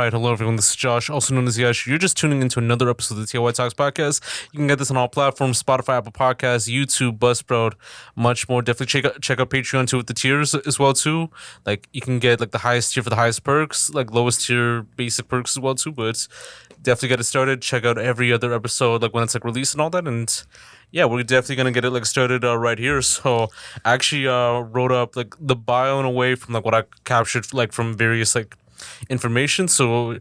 right, hello everyone. This is Josh, also known as Yashu. You're just tuning into another episode of the TLOY Talks podcast. You can get this on all platforms: Spotify, Apple Podcasts, YouTube, Buzzsprout, much more. Definitely check out Patreon too with the tiers as well too. Like you can get like the highest tier for the highest perks, like lowest tier basic perks as well too. But definitely get it started. Check out every other episode like when it's like released and all that. And yeah, we're definitely gonna get it like started right here. So I actually wrote up like the bio in a way from like what I captured like from various like information. So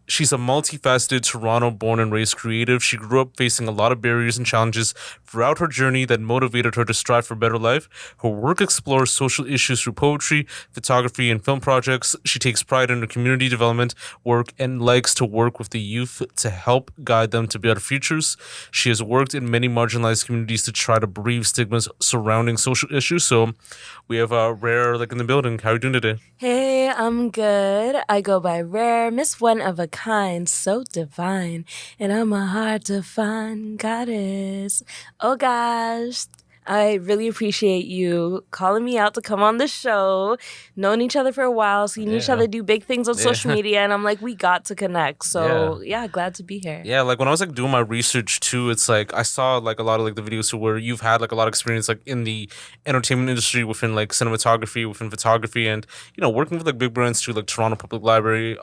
she's a multifaceted Toronto born and raised creative. She grew up facing a lot of barriers and challenges throughout her journey that motivated her to strive for a better life. Her work explores social issues through poetry, photography, and film projects. She takes pride in her community development work and likes to work with the youth to help guide them to better futures. She has worked in many marginalized communities to try to breathe stigmas surrounding social issues. So we have Rare like in the building. How are you doing today? Hey, I'm good. I go by Rare, Miss One of a Kind, so divine, and I'm a hard to find goddess. Oh gosh, I really appreciate you calling me out to come on the show. Known each other for a while, seen each Yeah. other do big things on social Yeah. media, and I'm like, we got to connect. Yeah. So yeah, glad to be here. Yeah, like when I was like doing my research too, it's like I saw like a lot of like the videos where you've had like a lot of experience like in the entertainment industry within like cinematography, within photography, and working with like big brands too, like Toronto Public Library.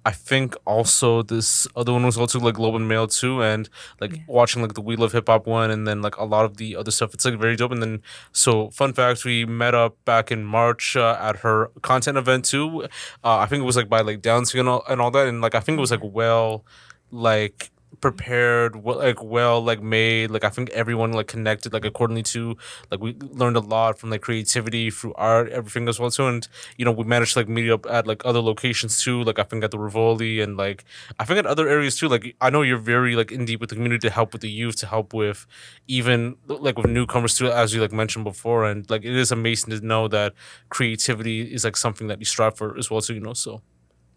I think also this other one was also like Globe and Mail too, and like Yeah. watching like the We Love Hip Hop one, and then like a lot of the other stuff. It's like very dope. And then so fun fact, we met up back in March at her content event too. I think it was like by like dancing and all that, and like I think it was like well like prepared like well like made like I think everyone like connected like accordingly to like we learned a lot from like creativity through art everything as well too. And we managed to like meet up at like other locations too, like I think at the Rivoli and like I think at other areas too. Like I know you're very like in deep with the community to help with the youth, to help with even like with newcomers too, as you like mentioned before. And like it is amazing to know that creativity is like something that you strive for as well too. So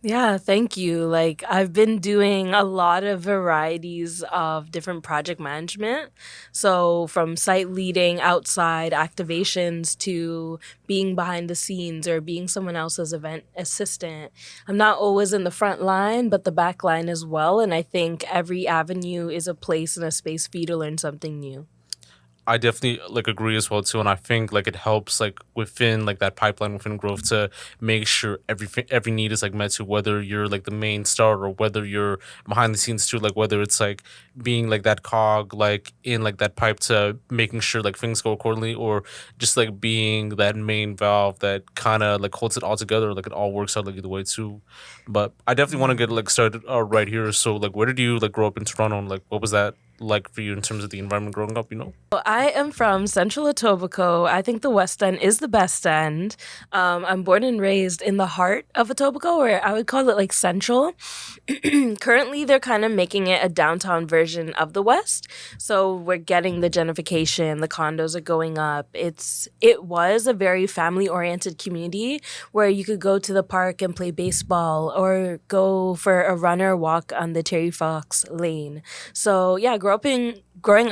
Yeah, thank you. Like, I've been doing a lot of varieties of different project management. So, from site leading, outside activations to being behind the scenes or being someone else's event assistant. I'm not always in the front line, but the back line as well. And I think every avenue is a place and a space for you to learn something new. I definitely like agree as well too, and I think like it helps like within like that pipeline within growth to make sure every need is like met to, whether you're like the main star or whether you're behind the scenes too, like whether it's like being like that cog like in like that pipe to making sure like things go accordingly, or just like being that main valve that kind of like holds it all together, like it all works out like either way too. But I definitely want to get like started right here. So like, where did you like grow up in Toronto, and like what was that like for you in terms of the environment growing up? Well, I am from Central Etobicoke. I think the West End is the best end. I'm born and raised in the heart of Etobicoke, or I would call it like Central. Currently, they're kind of making it a downtown version of the West. So we're getting the gentrification. The condos are going up. It was a very family oriented community where you could go to the park and play baseball or go for a run or walk on the Terry Fox Lane. So yeah, growing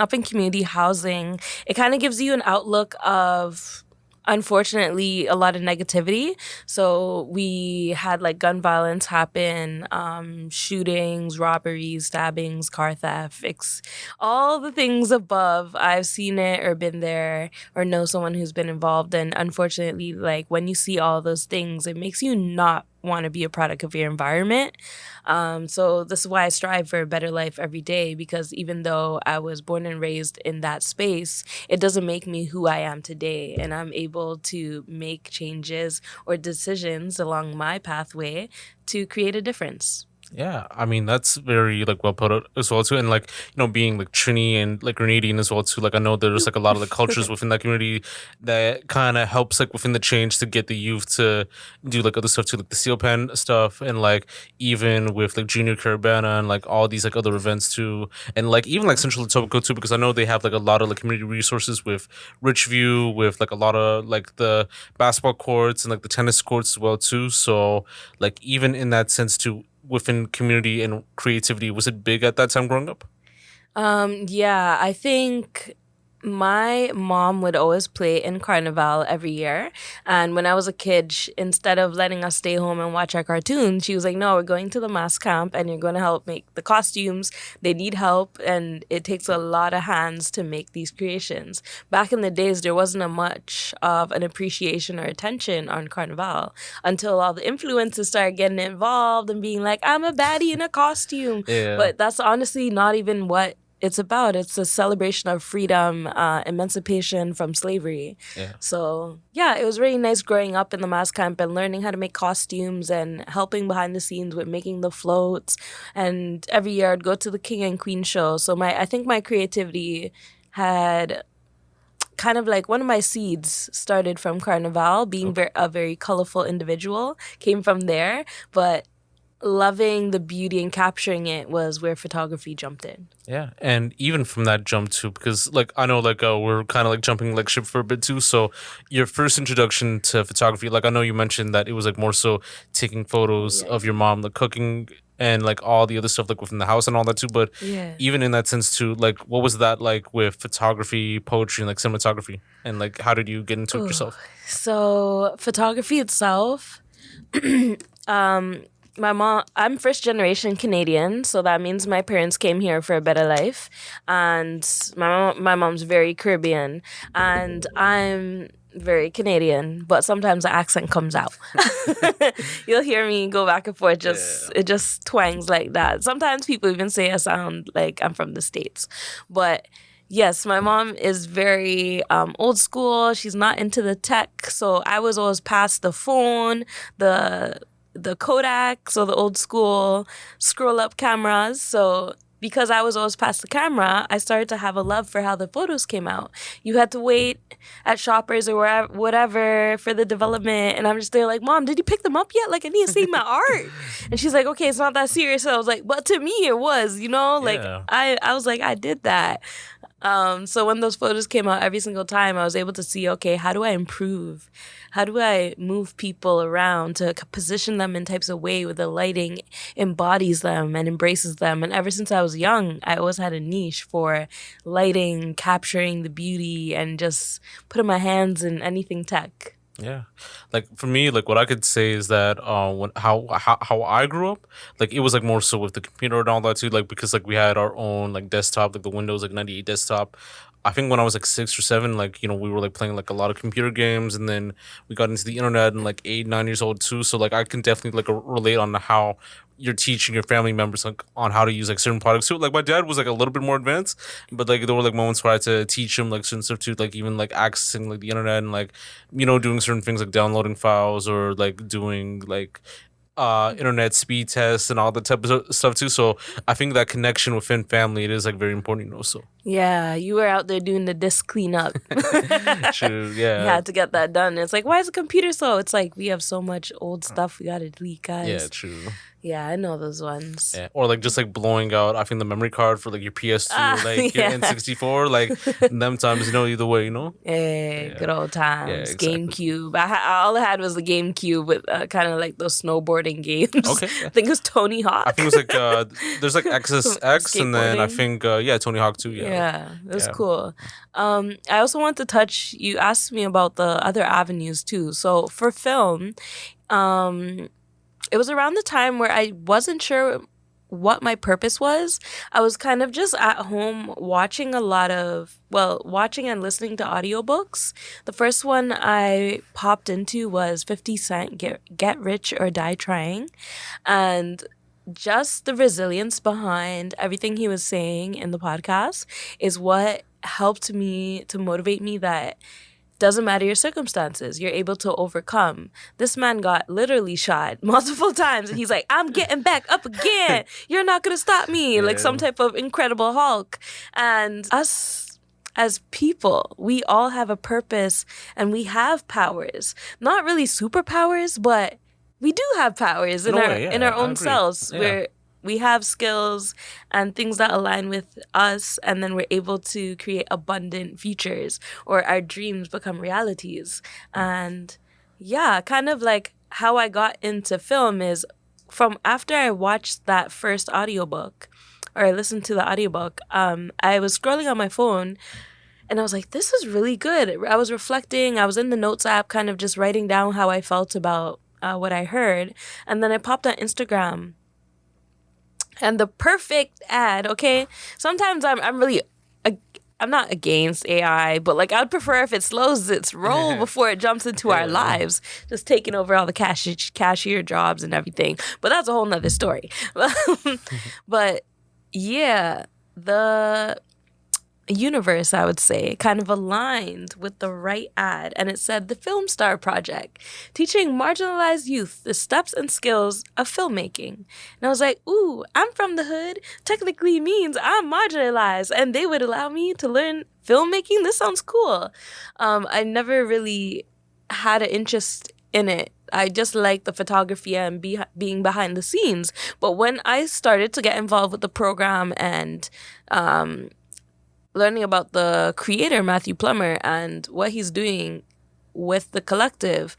up in community housing, it kind of gives you an outlook of, unfortunately, a lot of negativity. So we had like gun violence happen, shootings, robberies, stabbings, car theft, all the things above. I've seen it or been there or know someone who's been involved. And unfortunately, like when you see all those things, it makes you not want to be a product of your environment. So this is why I strive for a better life every day, because even though I was born and raised in that space, it doesn't make me who I am today. And I'm able to make changes or decisions along my pathway to create a difference. Yeah, I mean that's very like well put out as well too, and like being like Trini and like Grenadian as well too. Like I know there's like a lot of the cultures within that community that kind of helps like within the change to get the youth to do like other stuff too, like the Seal Pen stuff, and like even with like Junior Caravana and like all these like other events too, and like even like Central Etobicoke too, because I know they have like a lot of like community resources with Richview, with like a lot of like the basketball courts and like the tennis courts as well too. So like even in that sense too, within community and creativity, was it big at that time growing up? Yeah, I think My mom would always play in Carnival every year. And when I was a kid, instead of letting us stay home and watch our cartoons, she was like, no, we're going to the mass camp and you're going to help make the costumes. They need help and it takes a lot of hands to make these creations. Back in the days, there wasn't a much of an appreciation or attention on Carnival until all the influencers started getting involved and being like, I'm a baddie in a costume. Yeah. But that's honestly not even what it's about. It's a celebration of freedom, emancipation from slavery. Yeah. So yeah, it was really nice growing up in the mass camp and learning how to make costumes and helping behind the scenes with making the floats. And every year I'd go to the King and Queen show. So I think my creativity had kind of like one of my seeds started from Carnival, being a very colorful individual, came from there. But loving the beauty and capturing it was where photography jumped in. Yeah, and even from that jump too, because like I know like we're kind of like jumping like ship for a bit too. So your first introduction to photography, like I know you mentioned that it was like more so taking photos of your mom, like cooking and like all the other stuff like within the house and all that too. But even in that sense too, like what was that like with photography, poetry, and like cinematography, and like how did you get into it yourself? So photography itself. My mom, I'm first generation Canadian, so that means my parents came here for a better life. And my mom's very Caribbean, and I'm very Canadian, but sometimes the accent comes out. You'll hear me go back and forth, it just twangs like that. Sometimes people even say I sound like I'm from the States. But yes, my mom is very old school. She's not into the tech, so I was always past the phone, the Kodak, so the old school scroll up cameras. So because I was always past the camera, I started to have a love for how the photos came out. You had to wait at Shoppers or wherever, whatever for the development. And I'm just there like, Mom, did you pick them up yet? Like, I need to see my art. And she's like, okay, it's not that serious. So I was like, but to me it was, like I was like, I did that. So when those photos came out every single time, I was able to see, okay, how do I improve? How do I move people around to position them in types of way where the lighting embodies them and embraces them? And ever since I was young, I always had a niche for lighting, capturing the beauty, and just putting my hands in anything tech. Yeah, like for me, like what I could say is that when how I grew up, like it was like more so with the computer and all that too, like because like we had our own like desktop, like the Windows like 98 desktop. I think when I was like 6 or 7, like we were like playing like a lot of computer games, and then we got into the internet and like 8, 9 years old too. So like I can definitely like relate on how you're teaching your family members like on how to use like certain products too. Like my dad was like a little bit more advanced, but like there were like moments where I had to teach him like certain stuff too, like even like accessing like the internet and like doing certain things like downloading files or like doing like internet speed tests and all that type of stuff too. So I think that connection within family, it is like very important, so. Yeah, you were out there doing the disk cleanup. True, yeah. You had to get that done. It's like, why is the computer slow? It's like, we have so much old stuff we gotta delete, guys. Yeah, true. Yeah, I know those ones. Yeah. Or like just like blowing out, I think the memory card for like your PS2 or like your N64, like them times, either way, Yeah, good old times. Yeah, exactly. GameCube. All I had was the GameCube with kind of like those snowboarding games. Okay. I think it was Tony Hawk. I think it was like there's like XSX and then I think Tony Hawk too. Yeah, it was cool. I also want to touch. You asked me about the other avenues too. So for film, it was around the time where I wasn't sure what my purpose was. I was kind of just at home watching watching and listening to audiobooks. The first one I popped into was 50 Cent, Get Rich or Die Trying. And just the resilience behind everything he was saying in the podcast is what helped me to motivate me that doesn't matter your circumstances, you're able to overcome. This man got literally shot multiple times and he's like, I'm getting back up again. You're not going to stop me. Like some type of Incredible Hulk. And us as people, we all have a purpose and we have powers. Not really superpowers, but we do have powers in our own selves. Where we have skills and things that align with us, and then we're able to create abundant futures, or our dreams become realities. And yeah, kind of like how I got into film is from after I watched that first audiobook, or I listened to the audiobook, I was scrolling on my phone And I was like, this is really good. I was reflecting. I was in the notes app kind of just writing down how I felt about what I heard. And then I popped on Instagram. And the perfect ad, okay? Sometimes I'm really... I'm not against AI, but like I'd prefer if it slows its roll before it jumps into our lives, just taking over all the cashier jobs and everything. But that's a whole nother story. But yeah, the universe, I would say, kind of aligned with the right ad. And it said the Film Star Project, teaching marginalized youth the steps and skills of filmmaking. And I was like, ooh, I'm from the hood. Technically means I'm marginalized. And they would allow me to learn filmmaking? This sounds cool. I never really had an interest in it. I just like the photography and being behind the scenes. But when I started to get involved with the program and learning about the creator, Matthew Plummer, and what he's doing with the collective,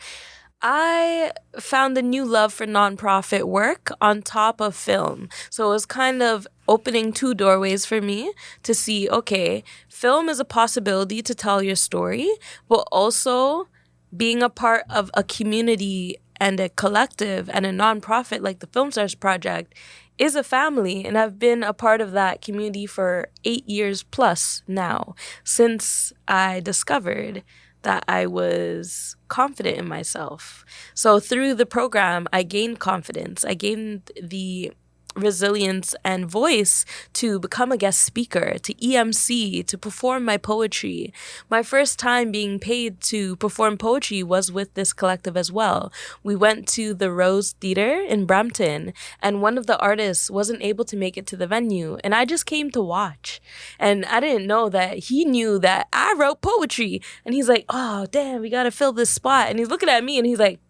I found a new love for nonprofit work on top of film. So it was kind of opening two doorways for me to see, okay, film is a possibility to tell your story, but also being a part of a community and a collective and a nonprofit like the Film Stars Project is a family. And I've been a part of that community for 8 years plus now, since I discovered that I was confident in myself. So through the program, I gained confidence. I gained the resilience and voice to become a guest speaker, to EMC, to perform my poetry. My first time being paid to perform poetry was with this collective as well. We went to the Rose Theatre in Brampton, and one of the artists wasn't able to make it to the venue, and I just came to watch. And I didn't know that he knew that I wrote poetry. And he's like, oh, damn, we gotta fill this spot. And he's looking at me and he's like,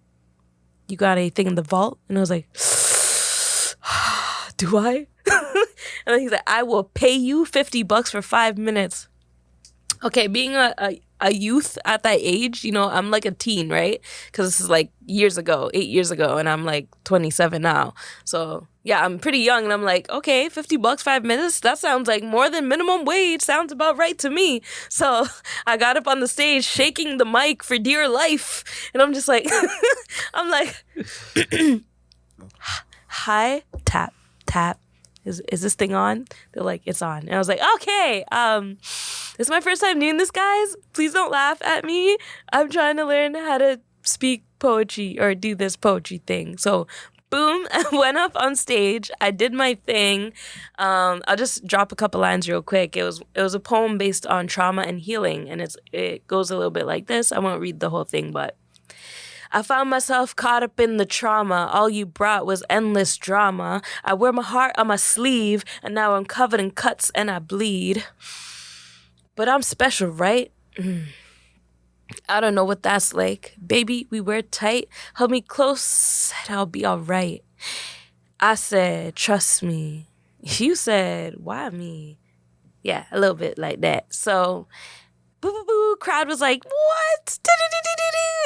you got anything in the vault? And I was like, do I? And then he's like, I will pay you $50 for 5 minutes. Okay, being a youth at that age, you know, I'm like a teen, right? Because this is like years ago, 8 years ago, and I'm like 27 now. So yeah, I'm pretty young, and I'm like, okay, $50, 5 minutes, that sounds like more than minimum wage. Sounds about right to me. So I got up on the stage shaking the mic for dear life, and I'm just like, I'm like, hi, tap. Tap. Is this thing on? They're like, it's on. And I was like, okay, this is my first time doing this, guys. Please don't laugh at me. I'm trying to learn how to speak poetry or do this poetry thing. So boom, I went up on stage. I did my thing. I'll just drop a couple lines real quick. It was a poem based on trauma and healing, and it goes a little bit like this. I won't read the whole thing, but I found myself caught up in the trauma. All you brought was endless drama. I wear my heart on my sleeve, and now I'm covered in cuts and I bleed. But I'm special, right? I don't know what that's like. Baby, we were tight. Hold me close, and I'll be all right. I said, trust me. You said, why me? Yeah, a little bit like that. So, boo, boo, boo. Crowd was like, what?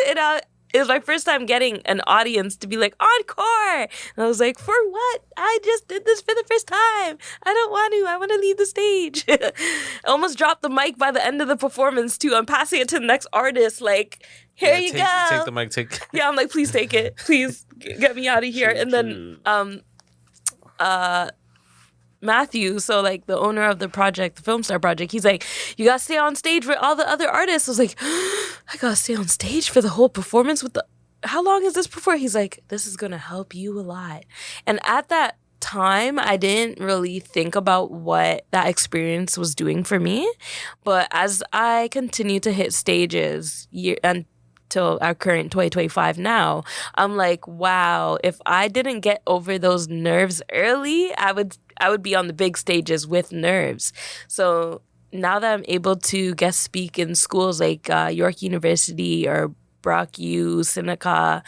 And it was my first time getting an audience to be like, encore. And I was like, for what? I just did this for the first time. I don't want to. I want to leave the stage. I almost dropped the mic by the end of the performance, too. I'm passing it to the next artist. Like, here you go. Take the mic. Yeah, I'm like, please take it. Please get me out of here. And then Matthew, so like the owner of the project, the Film Star Project, he's like, you gotta stay on stage with all the other artists. I was like, I gotta stay on stage for the whole performance with the, how long is this before? He's like, this is gonna help you a lot. And at that time, I didn't really think about what that experience was doing for me. But as I continue to hit stages until our current 2025 now, I'm like, wow, if I didn't get over those nerves early, I would be on the big stages with nerves. So now that I'm able to guest speak in schools like York University or Brock U, Seneca,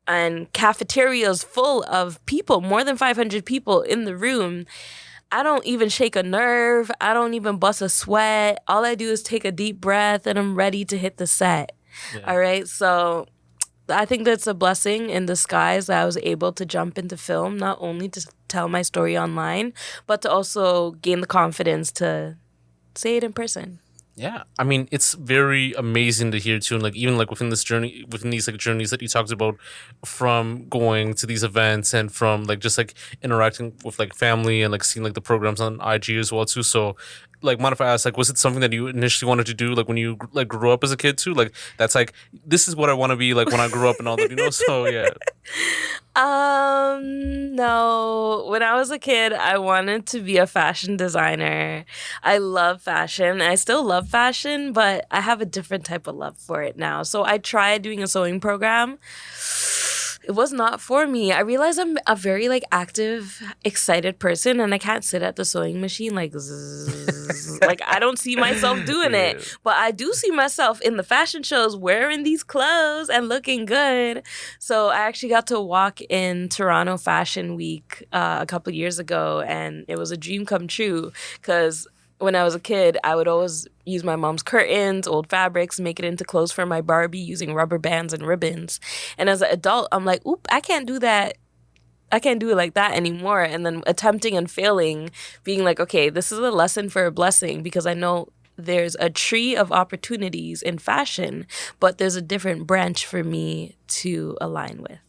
and cafeterias full of people, more than 500 people in the room, I don't even shake a nerve. I don't even bust a sweat. All I do is take a deep breath and I'm ready to hit the set. Yeah. All right. So I think that's a blessing in disguise that I was able to jump into film, not only to tell my story online, but to also gain the confidence to say it in person. Yeah, I mean, it's very amazing to hear too, and like even like within this journey, within these like journeys that you talked about, from going to these events and from like just like interacting with like family and like seeing like the programs on IG as well too. So, like, mind if I ask, like, was it something that you initially wanted to do, like when you like grew up as a kid too? Like, that's like this is what I want to be like when I grew up and all that, you know? So yeah, No. When I was a kid, I wanted to be a fashion designer. I love fashion. I still love fashion, but I have a different type of love for it now. So I tried doing a sewing program. It was not for me. I realized I'm a very like active, excited person, and I can't sit at the sewing machine like zzz. Like I don't see myself doing it. yeah. But I do see myself in the fashion shows wearing these clothes and looking good. So I actually got to walk in Toronto Fashion Week a couple years ago, and it was a dream come true because when I was a kid, I would always use my mom's curtains, old fabrics, make it into clothes for my Barbie using rubber bands and ribbons. And as an adult, I'm like, oop, I can't do that. I can't do it like that anymore. And then attempting and failing, being like, okay, this is a lesson for a blessing because I know there's a tree of opportunities in fashion, but there's a different branch for me to align with.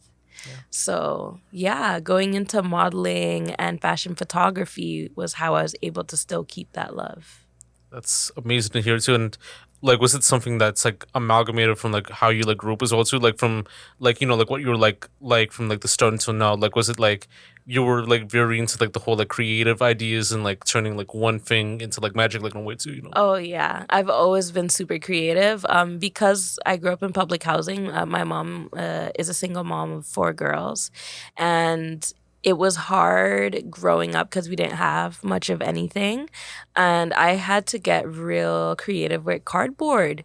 So, yeah, going into modeling and fashion photography was how I was able to still keep that love. That's amazing to hear too. And like, was it something that's like amalgamated from like how you like grew up as well too? Like from like like what you were like from like the start until now. Like, was it like you were like very into like the whole like creative ideas and like turning like one thing into like magic like in a way too? Oh yeah, I've always been super creative. Because I grew up in public housing. My mom is a single mom of four girls, and it was hard growing up because we didn't have much of anything, and I had to get real creative with cardboard.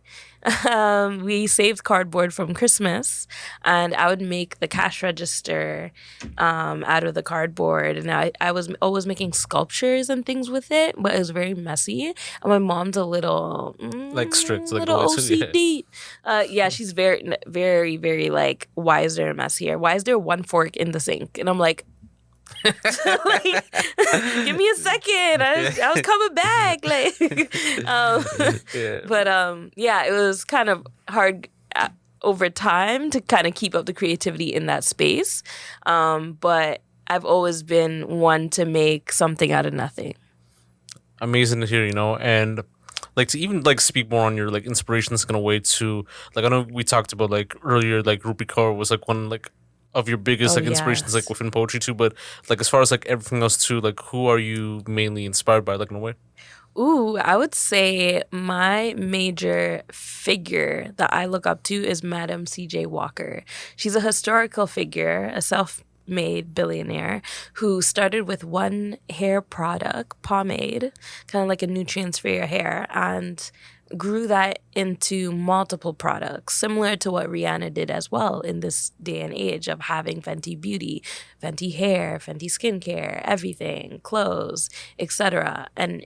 We saved cardboard from Christmas, and I would make the cash register out of the cardboard. And I was always making sculptures and things with it, but it was very messy. And my mom's a little, Like strict like in a little way too. Yeah. OCD. Yeah, she's very, very, very like, why is there a mess here? Why is there one fork in the sink? And I'm like, like, give me a second. I was coming back. Like, Yeah. but yeah, it was kind of hard over time to kind of keep up the creativity in that space. But I've always been one to make something out of nothing. Amazing to hear, and like to even like speak more on your like inspirations in a way to like I know we talked about like earlier like Rupi Kaur was like one like of your biggest Oh like inspirations like yes. within poetry too, but like as far as like everything else too, like who are you mainly inspired by like in a way? Ooh, I would say my major figure that I look up to is Madam C.J. Walker. She's a historical figure, a self-made billionaire who started with one hair product, pomade, kind of like a nutrients for your hair, and grew that into multiple products, similar to what Rihanna did as well in this day and age of having Fenty Beauty, Fenty Hair, Fenty Skincare, everything, clothes, etc. And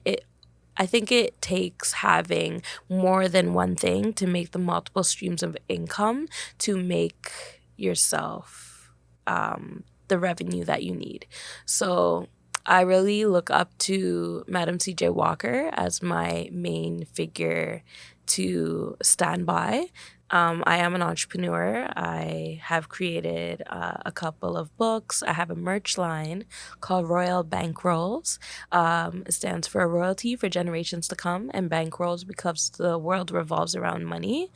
I think it takes having more than one thing to make the multiple streams of income to make yourself the revenue that you need. So I really look up to Madam C.J. Walker as my main figure to stand by. I am an entrepreneur. I have created a couple of books. I have a merch line called Royal Bankrolls. It stands for royalty for generations to come, and bankrolls because the world revolves around money.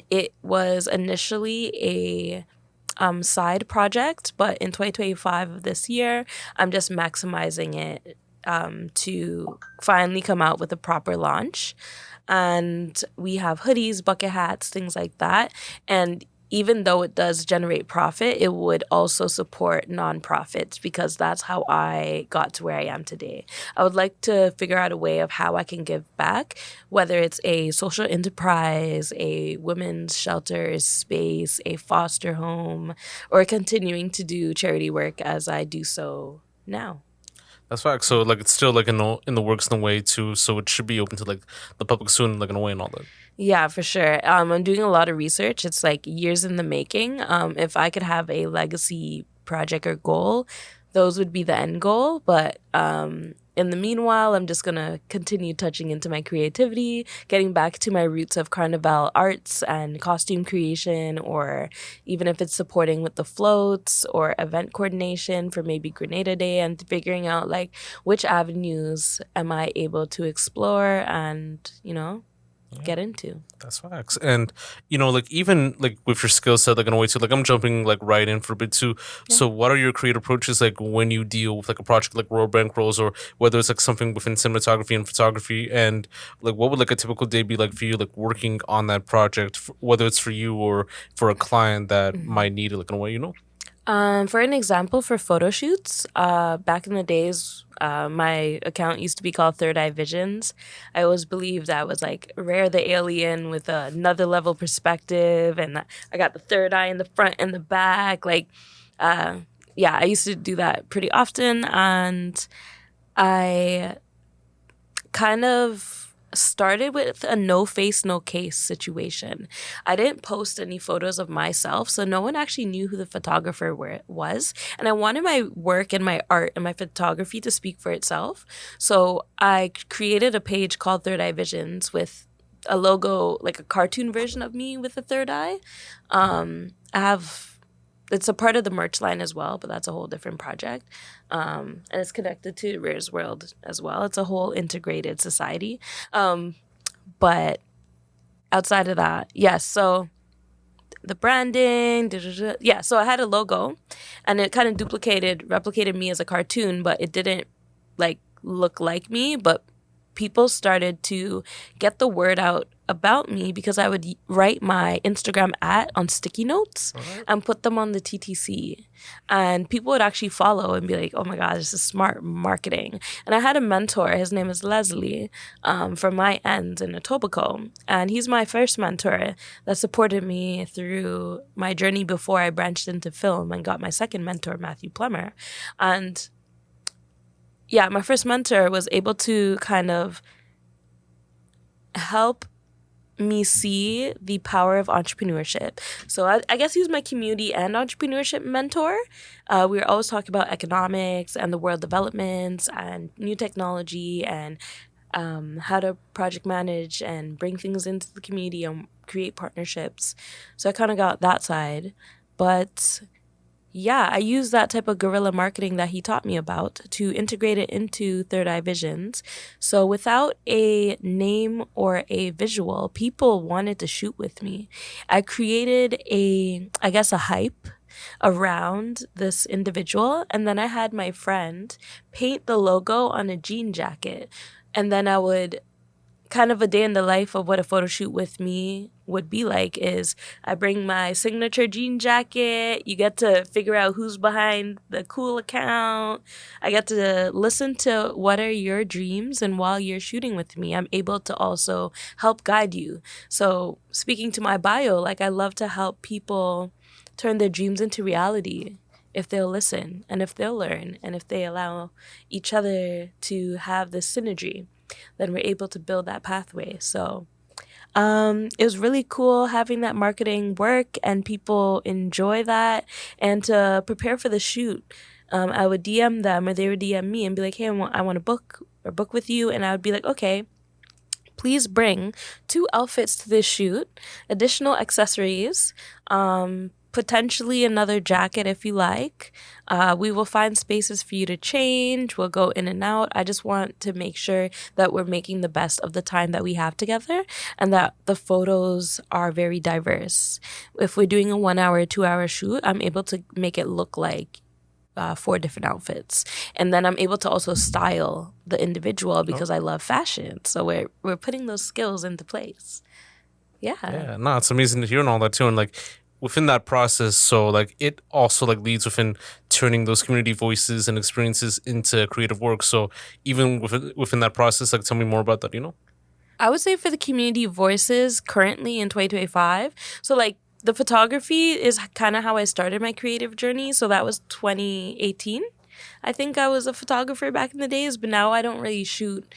It was initially a side project, but in 2025 of this year, I'm just maximizing it to finally come out with a proper launch. And we have hoodies, bucket hats, things like that. And even though it does generate profit, it would also support nonprofits because that's how I got to where I am today. I would like to figure out a way of how I can give back, whether it's a social enterprise, a women's shelter space, a foster home, or continuing to do charity work as I do so now. That's fact. So like it's still like in the works in a way too, so it should be open to like the public soon, like in a way and all that. Yeah, for sure. I'm doing a lot of research. It's like years in the making. If I could have a legacy project or goal, those would be the end goal. But in the meanwhile, I'm just going to continue touching into my creativity, getting back to my roots of carnival arts and costume creation, or even if it's supporting with the floats or event coordination for maybe Grenada Day, and figuring out like which avenues am I able to explore and, get into. That's facts. And like even like with your skill set, like in a way too, like I'm jumping like right in for a bit too. Yeah. So what are your creative approaches like when you deal with like a project like Royal Bankrolls, or whether it's like something within cinematography and photography, and like what would like a typical day be like for you, like working on that project, whether it's for you or for a client that might need it, like in a way. For an example, for photo shoots, back in the days, my account used to be called Third Eye Visions. I always believed I was like Rare the alien with another level perspective, and I got the third eye in the front and the back. Like, yeah, I used to do that pretty often, and I kind of started with a no face, no case situation. I didn't post any photos of myself, so no one actually knew who the photographer was. And I wanted my work and my art and my photography to speak for itself. So I created a page called Third Eye Visions with a logo, like a cartoon version of me with a third eye. It's a part of the merch line as well, but that's a whole different project. And it's connected to Rare's World as well. It's a whole integrated society. But outside of that, yes. So the branding, yeah. So I had a logo, and it kind of replicated me as a cartoon, but it didn't like look like me. But people started to get the word out about me because I would write my Instagram on sticky notes and put them on the TTC. And people would actually follow and be like, oh my God, this is smart marketing. And I had a mentor, his name is Leslie, from my end in Etobicoke. And he's my first mentor that supported me through my journey before I branched into film and got my second mentor, Matthew Plummer. And yeah, my first mentor was able to kind of help me see the power of entrepreneurship. So I guess he was my community and entrepreneurship mentor. We were always talking about economics and the world developments and new technology and how to project manage and bring things into the community and create partnerships. So I kind of got that side. But yeah, I use that type of guerrilla marketing that he taught me about to integrate it into Third Eye Visions. So without a name or a visual, people wanted to shoot with me. I created a hype around this individual, and then I had my friend paint the logo on a jean jacket. And then I would kind of a day in the life of what a photo shoot with me would be like is I bring my signature jean jacket. You get to figure out who's behind the cool account. I get to listen to what are your dreams, and while you're shooting with me, I'm able to also help guide you. So speaking to my bio, like I love to help people turn their dreams into reality if they'll listen and if they'll learn and if they allow each other to have this synergy, then we're able to build that pathway. So it was really cool having that marketing work and people enjoy that. And to prepare for the shoot, I would DM them or they would DM me and be like, hey, I want to book with you. And I would be like, okay, please bring 2 outfits to this shoot, additional accessories, potentially another jacket if you like. We will find spaces for you to change. We'll go in and out. I just want to make sure that we're making the best of the time that we have together and that the photos are very diverse. If we're doing a 1 hour, 2 hour shoot, I'm able to make it look like 4 different outfits. And then I'm able to also style the individual because I love fashion. So we're putting those skills into place. Yeah, no, it's amazing to hear and all that too. And like within that process, so like it also like leads within turning those community voices and experiences into creative work. So even within that process, like tell me more about that, I would say for the community voices currently in 2025, so like the photography is kind of how I started my creative journey. So that was 2018. I think I was a photographer back in the days, but now I don't really shoot.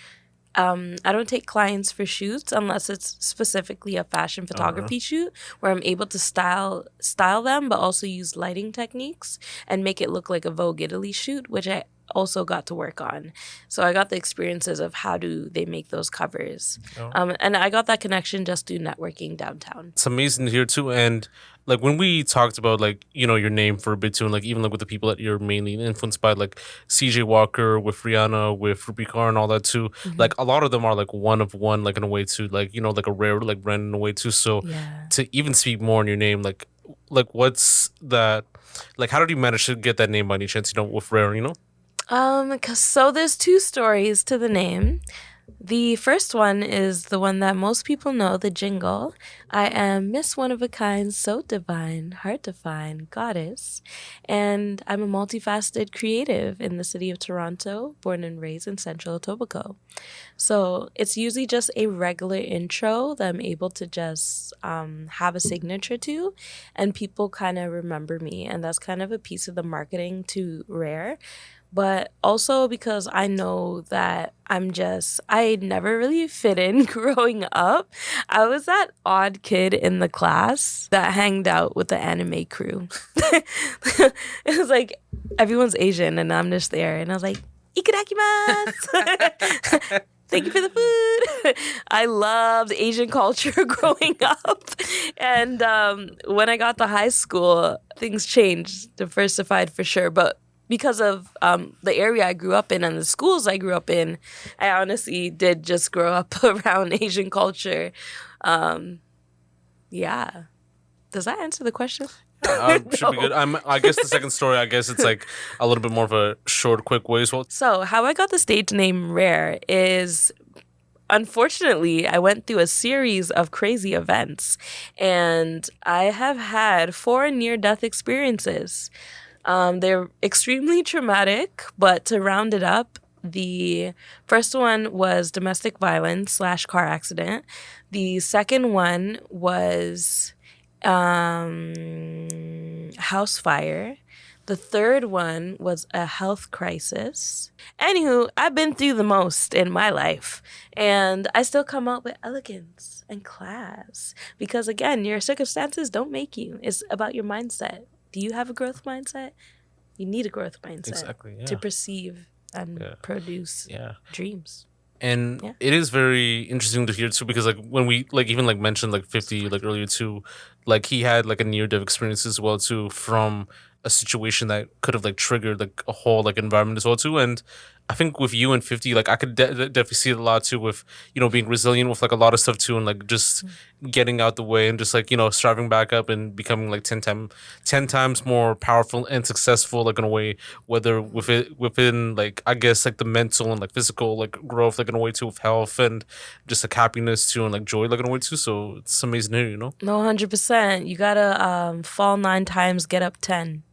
I don't take clients for shoots unless it's specifically a fashion photography shoot where I'm able to style them, but also use lighting techniques and make it look like a Vogue Italy shoot, which I also got to work on. So I got the experiences of how do they make those covers. Oh. And I got that connection just through networking downtown. It's amazing to hear too. And like when we talked about like, you know, your name for a bit too, and like even like with the people that you're mainly influenced by, like CJ Walker, with Rihanna, with Ruby Carr and all that too, like a lot of them are like one of one, like in a way too, like, you know, like a rare like brand in a way too. So Yeah. to even speak more on your name, like what's that, like how did you manage to get that name by any chance, you know, with Rare, you know? So there's two stories to the name. The first one is the one that most people know, the jingle. I am Miss One of a Kind, so divine, hard to find, goddess. And I'm a multifaceted creative in the city of Toronto, born and raised in Central Etobicoke. So it's usually just a regular intro that I'm able to just have a signature to, and people kind of remember me. And that's kind of a piece of the marketing to Rare. But also because I know that I never really fit in growing up. I was that odd kid in the class that hanged out with the anime crew. It was like everyone's Asian and I'm just there. And I was like, Ikadakimasu! Thank you for the food. I loved Asian culture growing up. And when I got to high school, things changed, diversified for sure. But because of the area I grew up in and the schools I grew up in, I honestly did just grow up around Asian culture. Yeah. Does that answer the question? Should be good. I guess the second story, I guess it's like a little bit more of a short, quick way as well. So, how I got the stage name Rare is unfortunately, I went through a series of crazy events and I have had 4 near death experiences. They're extremely traumatic, but to round it up, the first one was domestic violence / car accident. The second one was house fire. The third one was a health crisis. Anywho, I've been through the most in my life, and I still come out with elegance and class because, again, your circumstances don't make you. It's about your mindset. Do you have a growth mindset? You need a growth mindset Exactly, yeah. to perceive and produce dreams. And Yeah. it is very interesting to hear too, because like when we like even like mentioned like 50 like earlier too, like he had like a near death experience as well too, from a situation that could have like triggered like a whole like environment as well too. And I think with you and 50, like I could definitely see it a lot too, with, you know, being resilient with like a lot of stuff too, and like just getting out the way and just like, you know, striving back up and becoming like 10 times more powerful and successful, like in a way, whether within like I guess like the mental and like physical like growth, like in a way too, with health and just like happiness too, and like joy, like in a way too. So it's amazing to hear, you know. No, 100%. You gotta fall 9 times, get up 10.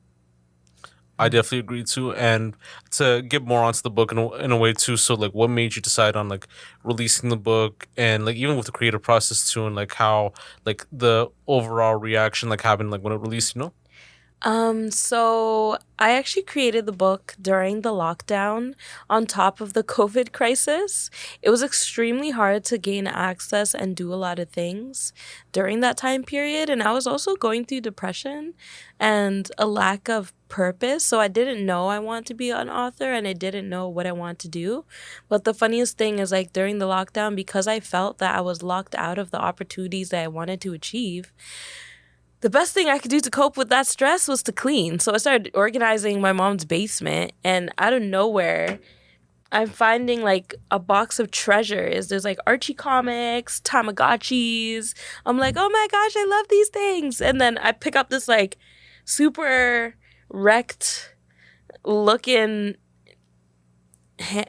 I definitely agree too. And to get more onto the book in a way too, so like what made you decide on like releasing the book, and like even with the creative process too, and like how like the overall reaction like happened like when it released, you know? So I actually created the book during the lockdown on top of the COVID crisis. It was extremely hard to gain access and do a lot of things during that time period. And I was also going through depression and a lack of purpose. So I didn't know I want to be an author and I didn't know what I want to do. But the funniest thing is like during the lockdown, because I felt that I was locked out of the opportunities that I wanted to achieve, the best thing I could do to cope with that stress was to clean. So I started organizing my mom's basement, and out of nowhere, I'm finding like a box of treasures. There's like Archie comics, Tamagotchis. I'm like, oh my gosh, I love these things. And then I pick up this like super wrecked looking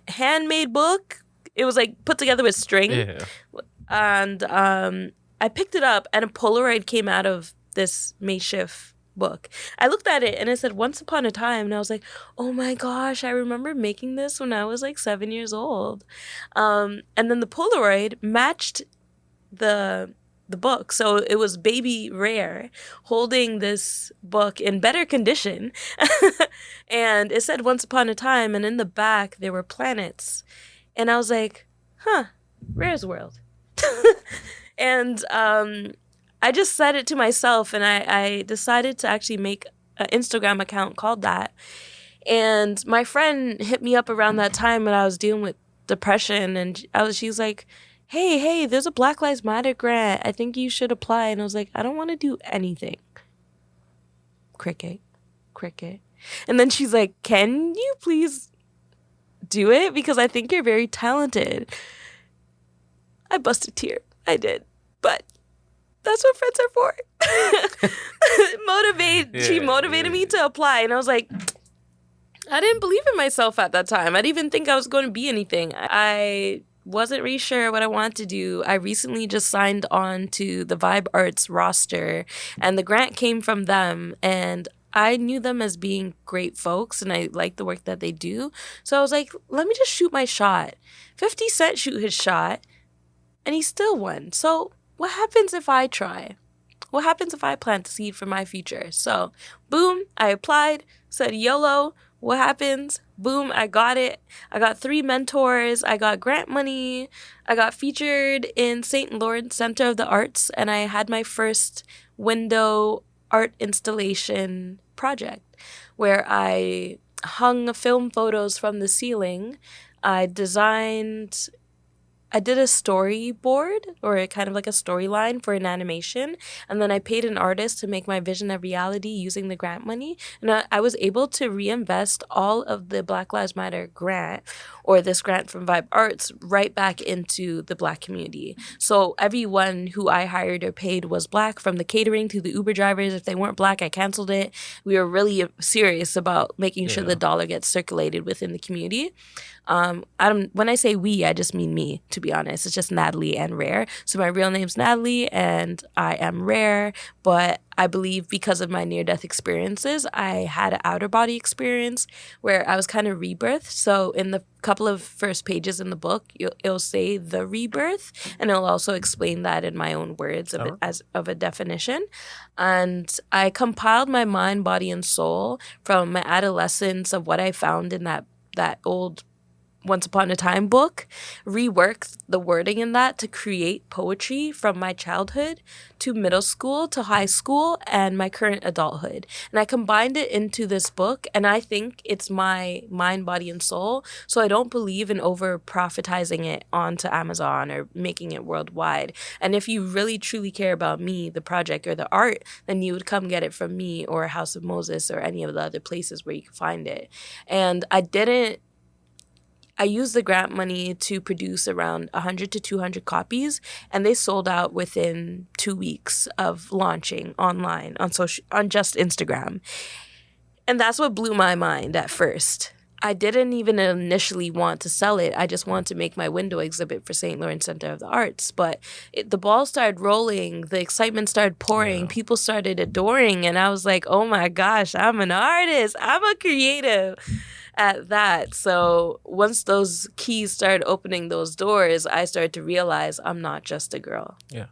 handmade book. It was like put together with string. Yeah. And I picked it up, and a Polaroid came out of this makeshift book. I looked at it and it said Once Upon a Time, and I was like, oh my gosh, I remember making this when I was like 7 years old. And then the Polaroid matched the book. So it was baby Rare holding this book in better condition. And it said Once Upon a Time, and in the back there were planets. And I was like, huh, Rare's World. And I just said it to myself, and I decided to actually make an Instagram account called that. And my friend hit me up around that time when I was dealing with depression, and she's like, hey, there's a Black Lives Matter grant. I think you should apply. And I was like, I don't want to do anything. Cricket. And then she's like, can you please do it? Because I think you're very talented. I bust a tear. I did. But that's what friends are for. She motivated me to apply. And I was like, I didn't believe in myself at that time. I didn't even think I was going to be anything. I wasn't really sure what I wanted to do. I recently just signed on to the Vibe Arts roster, and the grant came from them. And I knew them as being great folks, and I liked the work that they do. So I was like, let me just shoot my shot. 50 Cent shoot his shot, and he still won. So what happens if I try? What happens if I plant a seed for my future? So, boom, I applied, said YOLO. What happens? Boom, I got it. I got 3 mentors. I got grant money. I got featured in St. Lawrence Center of the Arts, and I had my first window art installation project where I hung film photos from the ceiling. I did a storyboard, or kind of like a storyline for an animation, and then I paid an artist to make my vision a reality using the grant money. And I was able to reinvest all of the Black Lives Matter grant, or this grant from Vibe Arts, right back into the Black community. So everyone who I hired or paid was Black, from the catering to the Uber drivers. If they weren't Black, I canceled it. We were really serious about making sure the dollar gets circulated within the community. When I say we, I just mean me, to be honest. It's just Natalie and Rare. So my real name's Natalie and I am Rare, but I believe because of my near-death experiences, I had an outer body experience where I was kind of rebirthed. So in the couple of first pages in the book, it'll say the rebirth, and it'll also explain that in my own words of it, as of a definition. And I compiled my mind, body, and soul from my adolescence of what I found in that old Once Upon a Time book, reworked the wording in that to create poetry from my childhood to middle school to high school and my current adulthood. And I combined it into this book, and I think it's my mind, body, and soul. So I don't believe in over profitizing it onto Amazon or making it worldwide. And if you really truly care about me, the project, or the art, then you would come get it from me or House of Moses or any of the other places where you can find it. And I used the grant money to produce around 100 to 200 copies, and they sold out within 2 weeks of launching online on just Instagram. And that's what blew my mind at first. I didn't even initially want to sell it. I just wanted to make my window exhibit for St. Lawrence Center of the Arts. But the ball started rolling. The excitement started pouring. People started adoring. And I was like, oh my gosh, I'm an artist. I'm a creative at that. So once those keys started opening those doors, I started to realize I'm not just a girl. Yeah.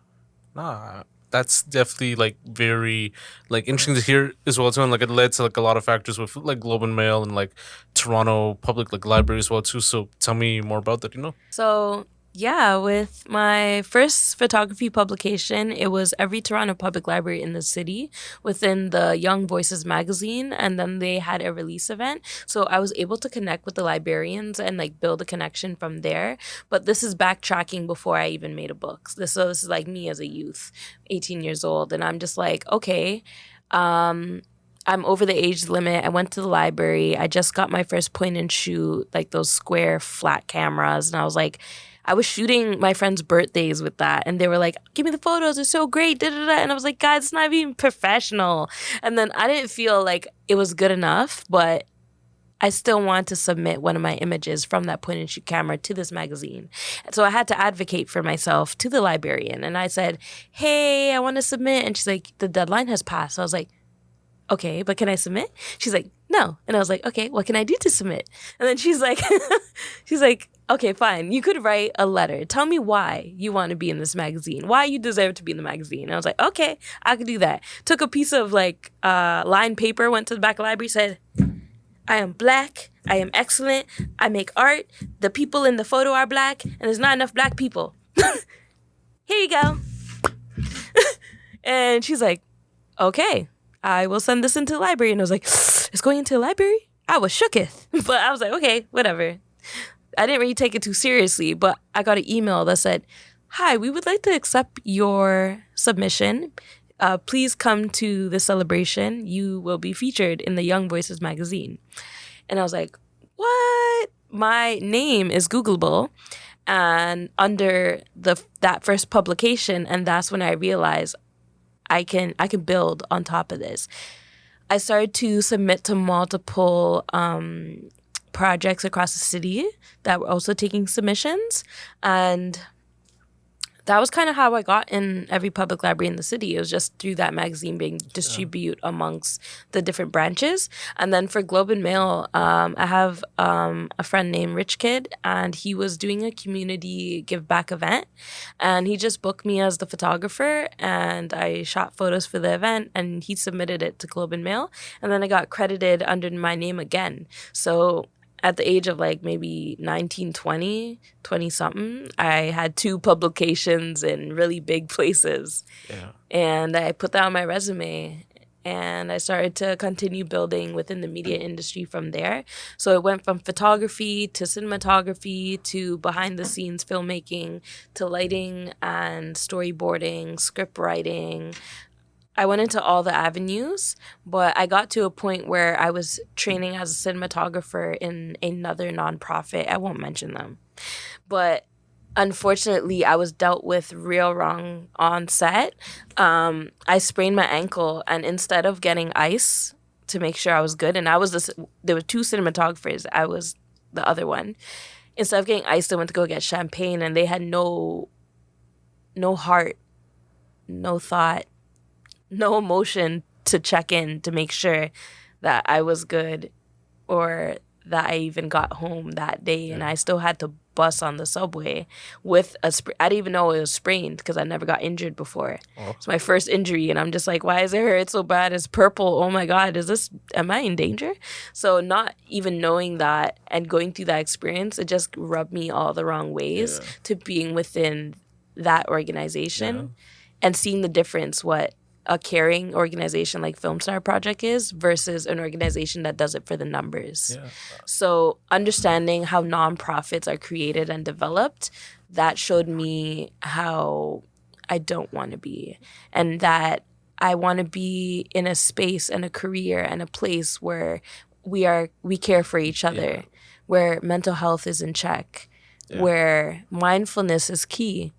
Nah, that's definitely like very like interesting to hear as well too, and like it led to like a lot of factors with like Globe and Mail and like Toronto Public like Library as well too. So tell me more about that, So yeah, with my first photography publication, it was every Toronto Public Library in the city within the Young Voices magazine, and then they had a release event. So I was able to connect with the librarians and like build a connection from there. But this is backtracking before I even made a book. This is like me as a youth, 18 years old, and I'm just like, okay, I'm over the age limit. I went to the library. I just got my first point and shoot, like those square flat cameras, and I was like, I was shooting my friends' birthdays with that, and they were like, give me the photos, they're so great, da-da-da. And I was like, God, it's not even professional. And then I didn't feel like it was good enough, but I still wanted to submit one of my images from that point and shoot camera to this magazine. So I had to advocate for myself to the librarian. And I said, hey, I want to submit. And she's like, the deadline has passed. So I was like, okay, but can I submit? She's like, no. And I was like, okay, what can I do to submit? And then she's like, okay, fine. You could write a letter. Tell me why you want to be in this magazine, why you deserve to be in the magazine. And I was like, okay, I could do that. Took a piece of like lined paper, went to the back of the library, said, I am Black, I am excellent, I make art, the people in the photo are Black, and there's not enough Black people. Here you go. And she's like, okay, I will send this into the library. And I was like, it's going into the library? I was shooketh. But I was like, okay, whatever. I didn't really take it too seriously, but I got an email that said, hi, we would like to accept your submission. Please come to the celebration. You will be featured in the Young Voices magazine. And I was like, what? My name is Googleable. And under that first publication, and that's when I realized I can build on top of this. I started to submit to multiple projects across the city that were also taking submissions, and that was kind of how I got in every public library in the city. It was just through that magazine being distributed amongst the different branches. And then for Globe and Mail, I have a friend named Rich Kid, and he was doing a community give back event. And he just booked me as the photographer, and I shot photos for the event, and he submitted it to Globe and Mail. And then I got credited under my name again. So at the age of like maybe 19, 20 something, I had 2 publications in really big places. Yeah. And I put that on my resume, and I started to continue building within the media industry from there. So it went from photography to cinematography to behind the scenes filmmaking to lighting and storyboarding, script writing. I went into all the avenues, but I got to a point where I was training as a cinematographer in another nonprofit. I won't mention them. But unfortunately, I was dealt with real wrong on set. I sprained my ankle, and instead of getting ice to make sure I was good, and there were 2 cinematographers. I was the other one. Instead of getting ice, I went to go get champagne, and they had no heart, no thought, no emotion to check in to make sure that I was good or that I even got home that day. And I still had to bus on the subway with I didn't even know it was sprained because I never got injured before. Oh. It's my first injury, and I'm just like, why is it hurt so bad? It's purple. Oh my God, am I in danger? So not even knowing that and going through that experience, it just rubbed me all the wrong ways to being within that organization and seeing the difference, what a caring organization like Film Star Project is versus an organization that does it for the numbers. Yeah. So understanding how nonprofits are created and developed, that showed me how I don't want to be, and that I want to be in a space and a career and a place where we care for each other, where mental health is in check, where mindfulness is key.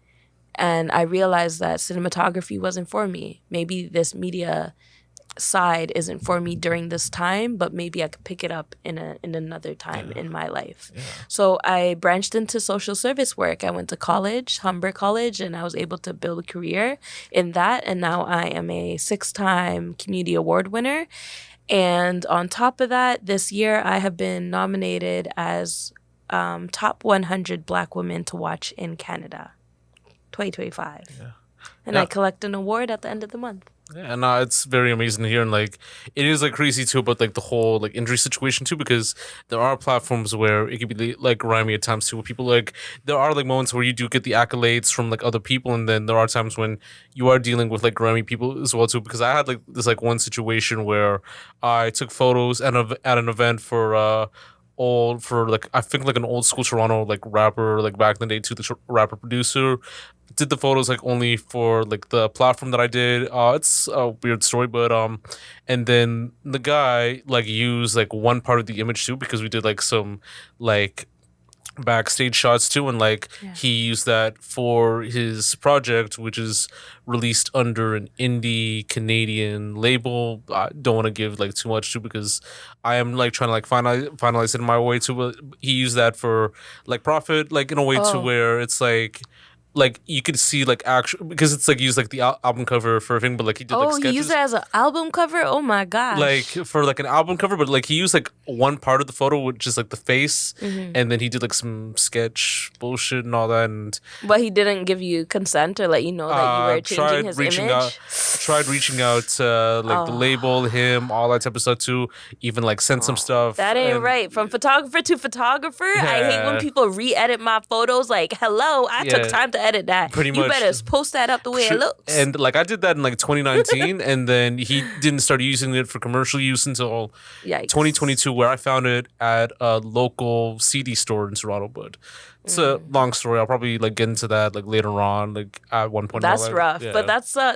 And I realized that cinematography wasn't for me. Maybe this media side isn't for me during this time, but maybe I could pick it up in another time in my life. Yeah. So I branched into social service work. I went to college, Humber College, and I was able to build a career in that. And now I am a 6-time community award winner. And on top of that, this year I have been nominated as top 100 Black women to watch in Canada. 2025. Yeah. And I collect an award at the end of the month. Yeah, and it's very amazing to hear, and like it is like crazy too about like the whole like injury situation too, because there are platforms where it can be like grimy at times too, where people like there are like moments where you do get the accolades from like other people, and then there are times when you are dealing with like grimy people as well too. Because I had like this like one situation where I took photos at an event for like I think like an old school Toronto like rapper like back in the day too, the rapper producer. Did the photos like only for like the platform that I did. It's a weird story, but and then the guy like used like one part of the image too, because we did like some like backstage shots too, and like he used that for his project, which is released under an indie Canadian label. I don't want to give like too much too, because I am like trying to like finalize it in my way too, but he used that for like profit, like in a way to where it's like you could see like actual, because it's like used like the album cover for a thing, but like he did like sketches. He used it as an album cover. Oh my gosh! Like for like an album cover, but like he used like one part of the photo, which is like the face, and then he did like some sketch bullshit and all that. And but he didn't give you consent or let you know that you were changing his image. Tried reaching out to like the label, him, all that type of stuff too. Even like sent some stuff. That ain't right. From photographer to photographer, I hate when people re-edit my photos. Like, hello, I took time to to edit that. Pretty You much. better post that up the way it looks. And like I did that in like 2019, and then he didn't start using it for commercial use until Yikes. 2022, where I found it at a local CD store in Toronto. But it's a long story. I'll probably like get into that like later on, like at one point. That's in my life. rough, but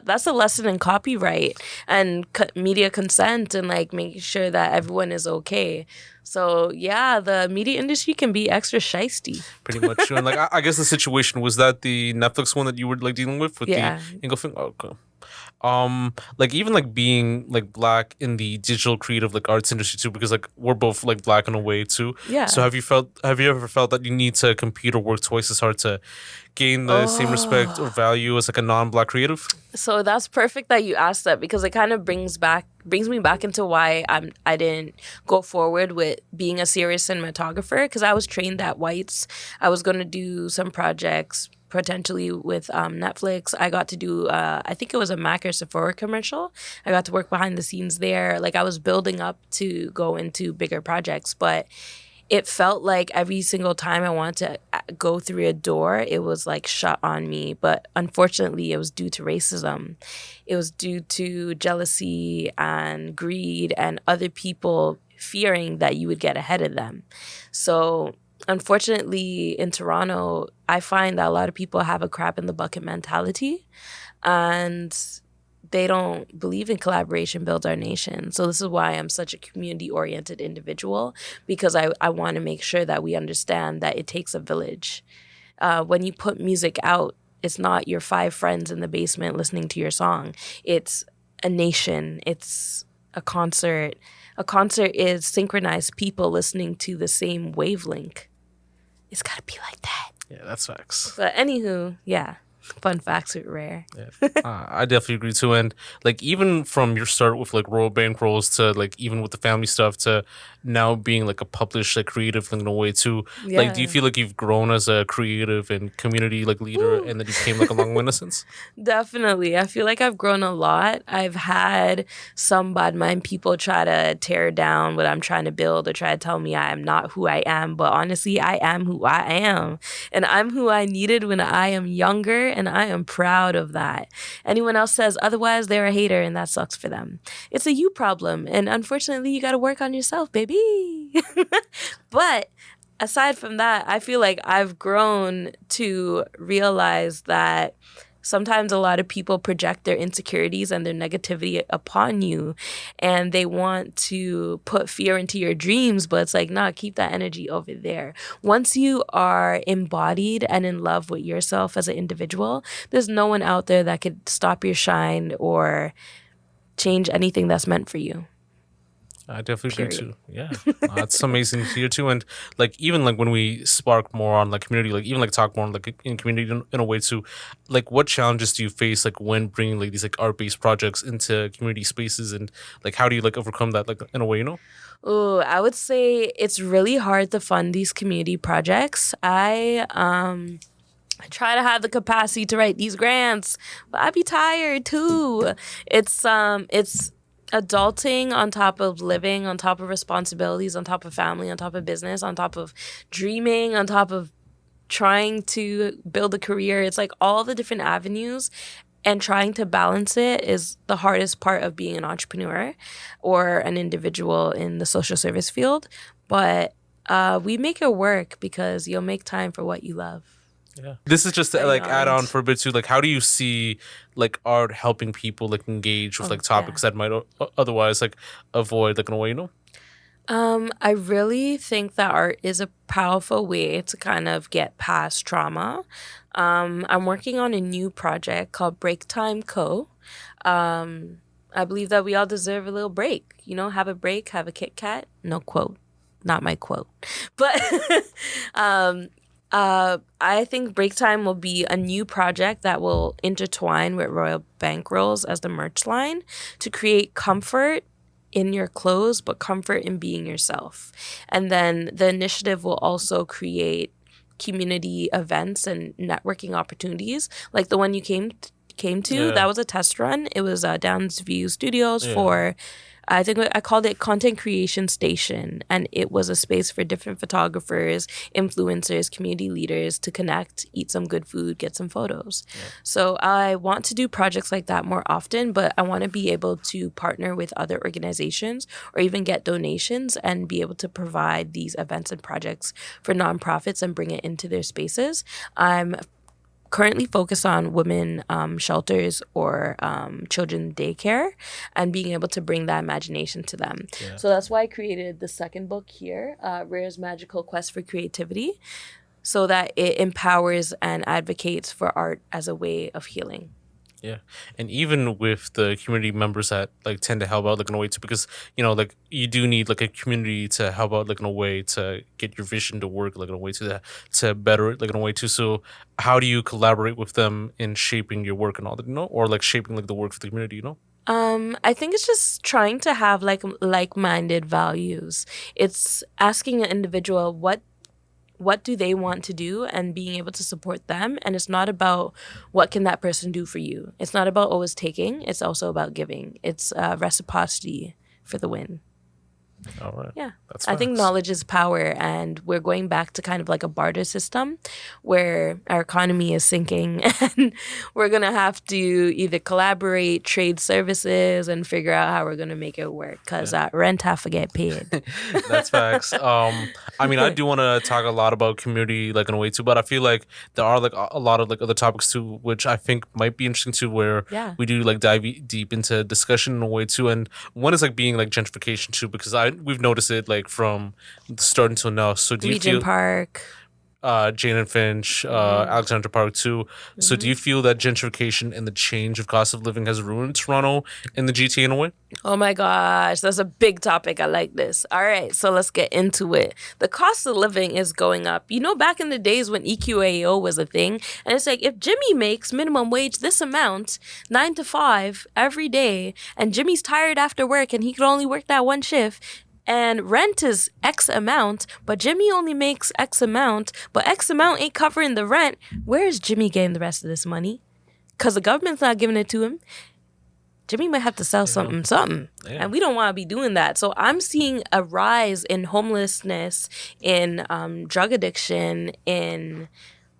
that's a lesson in copyright and media consent and like making sure that everyone is okay. So yeah, the media industry can be extra shisty. Pretty much. And like I guess the situation was that the Netflix one that you were like dealing with Yeah. the Ingo thing. Oh, okay. Like even like being like black in the digital creative like arts industry too, because like we're both like black in a way too. Yeah. So have you ever felt that you need to compete or work twice as hard to gain the same respect or value as like a non-black creative? So that's perfect that you asked that, because it kind of brings me back into why I didn't go forward with being a serious cinematographer, because I was trained at White's. I was going to do some projects potentially with Netflix. I got to do I think it was a Mac or Sephora commercial. I got to work behind the scenes there. Like I was building up to go into bigger projects, but it felt like every single time I wanted to go through a door, it was like shut on me. But unfortunately, it was due to racism. It was due to jealousy and greed and other people fearing that you would get ahead of them. So unfortunately, in Toronto, I find that a lot of people have a crab in the bucket mentality, and they don't believe in collaboration builds our nation. So this is why I'm such a community-oriented individual, because I want to make sure that we understand that it takes a village. When you put music out, it's not your 5 friends in the basement listening to your song. It's a nation. It's a concert. A concert is synchronized people listening to the same wavelength. It's got to be like that. Yeah, that's facts. But anywho, yeah. Fun facts with Rare. Yeah. I definitely agree too. And like even from your start with like Royal Bankrolls to like even with the family stuff to now being like a published like creative in a way too. Yeah. Like do you feel like you've grown as a creative and community like leader and that you came like a long way in a sense? Definitely. I feel like I've grown a lot. I've had some bad mind people try to tear down what I'm trying to build or try to tell me I am not who I am. But honestly, I am who I am. And I'm who I needed when I am younger. And I am proud of that. Anyone else says otherwise, they're a hater, and that sucks for them. It's a you problem. And unfortunately, you got to work on yourself, baby. But aside from that, I feel like I've grown to realize that sometimes a lot of people project their insecurities and their negativity upon you, and they want to put fear into your dreams, but it's like, nah, keep that energy over there. Once you are embodied and in love with yourself as an individual, there's no one out there that could stop your shine or change anything that's meant for you. I definitely agree too. Yeah, it's amazing to hear too. And like even like when we spark more on like community, like even like talk more like in community in a way too. Like what challenges do you face like when bringing like these like art based projects into community spaces, and like how do you like overcome that like in a way, you know? Oh, I would say it's really hard to fund these community projects. I try to have the capacity to write these grants, but I be tired too. It's adulting on top of living, on top of responsibilities, on top of family, on top of business, on top of dreaming, on top of trying to build a career. It's like all the different avenues, and trying to balance it is the hardest part of being an entrepreneur or an individual in the social service field. But we make it work because you'll make time for what you love. Yeah. This is just to like add on for a bit too. Like, how do you see like art helping people like engage with like topics that might otherwise like avoid like in a way, you know? I really think that art is a powerful way to kind of get past trauma. I'm working on a new project called Break Time Co. I believe that we all deserve a little break. You know, have a break, have a Kit Kat. No quote, not my quote, but I think Break Time will be a new project that will intertwine with Royal Bankrolls as the merch line to create comfort in your clothes, but comfort in being yourself. And then the initiative will also create community events and networking opportunities, like the one you came to. That was a test run. It was Downsview Studios for I think I called it Content Creation Station, and it was a space for different photographers, influencers, community leaders to connect, eat some good food, get some photos. Yeah. So I want to do projects like that more often, but I want to be able to partner with other organizations or even get donations and be able to provide these events and projects for nonprofits and bring it into their spaces. I'm currently focused on women shelters or children daycare and being able to bring that imagination to them. Yeah. So that's why I created the second book here, Rare's Magical Quest for Creativity, so that it empowers and advocates for art as a way of healing. Yeah, and even with the community members that like tend to help out like in a way too, because like you do need like a community to help out like in a way to get your vision to work like in a way to better it like in a way too. So how do you collaborate with them in shaping your work and all that, or like shaping like the work for the community, I think it's just trying to have like-minded values. It's asking an individual what do they want to do and being able to support them. And it's not about what can that person do for you. It's not about always taking. It's also about giving. It's reciprocity for the win. All right. Yeah. I think knowledge is power, and we're going back to kind of like a barter system where our economy is sinking and we're going to have to either collaborate, trade services, and figure out how we're going to make it work because rent have to get paid. That's facts. I mean, I do want to talk a lot about community like in a way too, but I feel like there are like a lot of like other topics too, which I think might be interesting too, where we do like dive deep into discussion in a way too. And one is like being like gentrification too, because we've noticed it like from the start until now. So do you Regent feel Park, Jane and Finch, Alexandra Park too. So do you feel that gentrification and the change of cost of living has ruined Toronto and the GTA in a way? Oh my gosh, that's a big topic. I like this. All right, so let's get into it. The cost of living is going up. Back in the days when EQAO was a thing, and it's like if Jimmy makes minimum wage this amount, 9 to 5 every day, and Jimmy's tired after work and he could only work that one shift, and rent is X amount, but Jimmy only makes X amount, but X amount ain't covering the rent, where is Jimmy getting the rest of this money? Because the government's not giving it to him. Jimmy might have to sell something. Yeah. And we don't want to be doing that. So I'm seeing a rise in homelessness, in drug addiction, in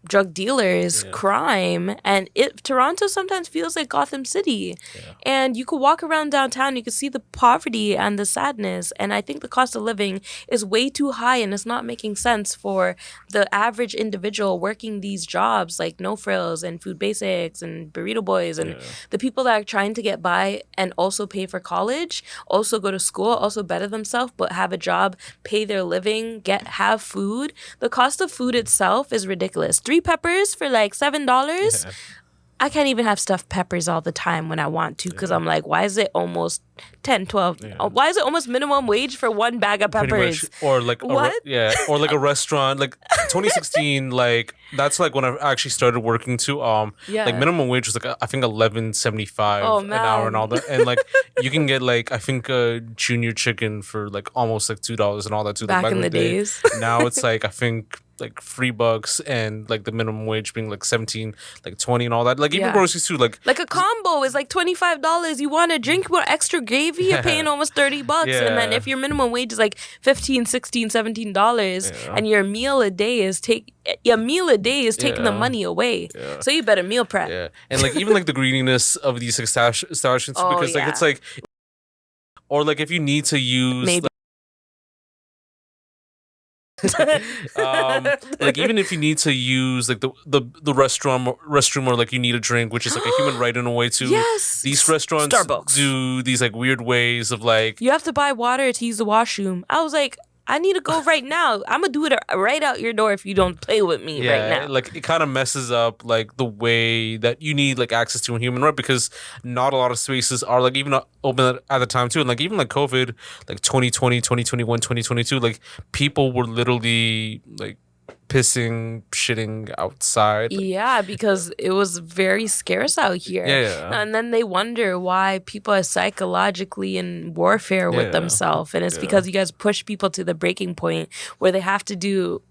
drug dealers, crime, and Toronto sometimes feels like Gotham City. Yeah. And you could walk around downtown, you could see the poverty and the sadness, and I think the cost of living is way too high, and it's not making sense for the average individual working these jobs like No Frills and Food Basics and Burrito Boys and the people that are trying to get by and also pay for college, also go to school, also better themselves, but have a job, pay their living, have food. The cost of food itself is ridiculous. 3 peppers for like $7. Yeah. I can't even have stuffed peppers all the time when I want to because I'm like, why is it almost 10, 12? Yeah. Why is it almost minimum wage for one bag of peppers? Or like what? Or like a restaurant. Like 2016, like that's like when I actually started working too. Like minimum wage was like I think $11.75 an hour and all that, and like you can get like I think a junior chicken for like almost like $2 and all that too. Back in the days. Now it's like I think like $3 and like the minimum wage being like 17, like 20 and all that. Like even groceries too. Like a combo is like $25. You want a drink with extra gravy, you're paying almost $30. And then if your minimum wage is like $15, $16, $17 and your meal a day is taking the money away. Yeah. So you better meal prep. Yeah. And like even like the greediness of these establishments because like it's like, or like if you need to use maybe. Like even if you need to use like the restroom or like you need a drink, which is like a human right in a way too. Yes. These restaurants Starbucks do these like weird ways of like you have to buy water to use the washroom. I was like, I need to go right now. I'm going to do it right out your door if you don't play with me right now. Like it kind of messes up like the way that you need like access to a human right because not a lot of spaces are like even open at the time too. And like even like COVID, like 2020, 2021, 2022, like people were literally like pissing, shitting outside. Yeah, because it was very scarce out here. Yeah. And then they wonder why people are psychologically in warfare with themselves. And it's because you guys push people to the breaking point where they have to do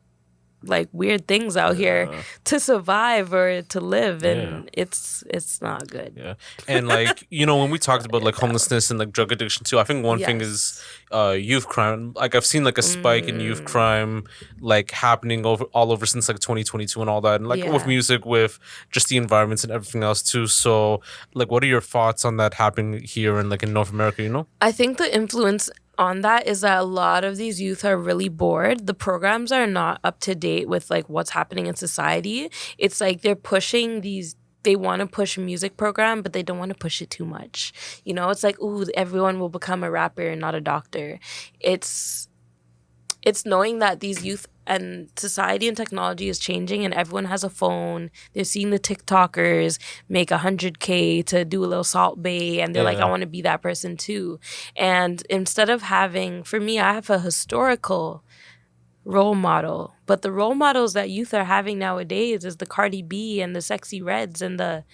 like weird things out here to survive or to live, and it's not good. Yeah. And like, when we talked about like homelessness and like drug addiction too, I think one thing is youth crime. Like I've seen like a spike in youth crime like happening all over since like 2022 and all that. And like with music, with just the environments and everything else too. So like what are your thoughts on that happening here and like in North America, I think the influence on that is that a lot of these youth are really bored. The programs are not up to date with like what's happening in society. It's like they're pushing these, they want to push a music program, but they don't want to push it too much. It's like, ooh, everyone will become a rapper and not a doctor. It's knowing that these youth and society and technology is changing and everyone has a phone. They're seeing the TikTokers make $100K to do a little Salt Bay, and they're like, I want to be that person too. And instead of having, for me, I have a historical role model, but the role models that youth are having nowadays is the Cardi B and the Sexy Reds and the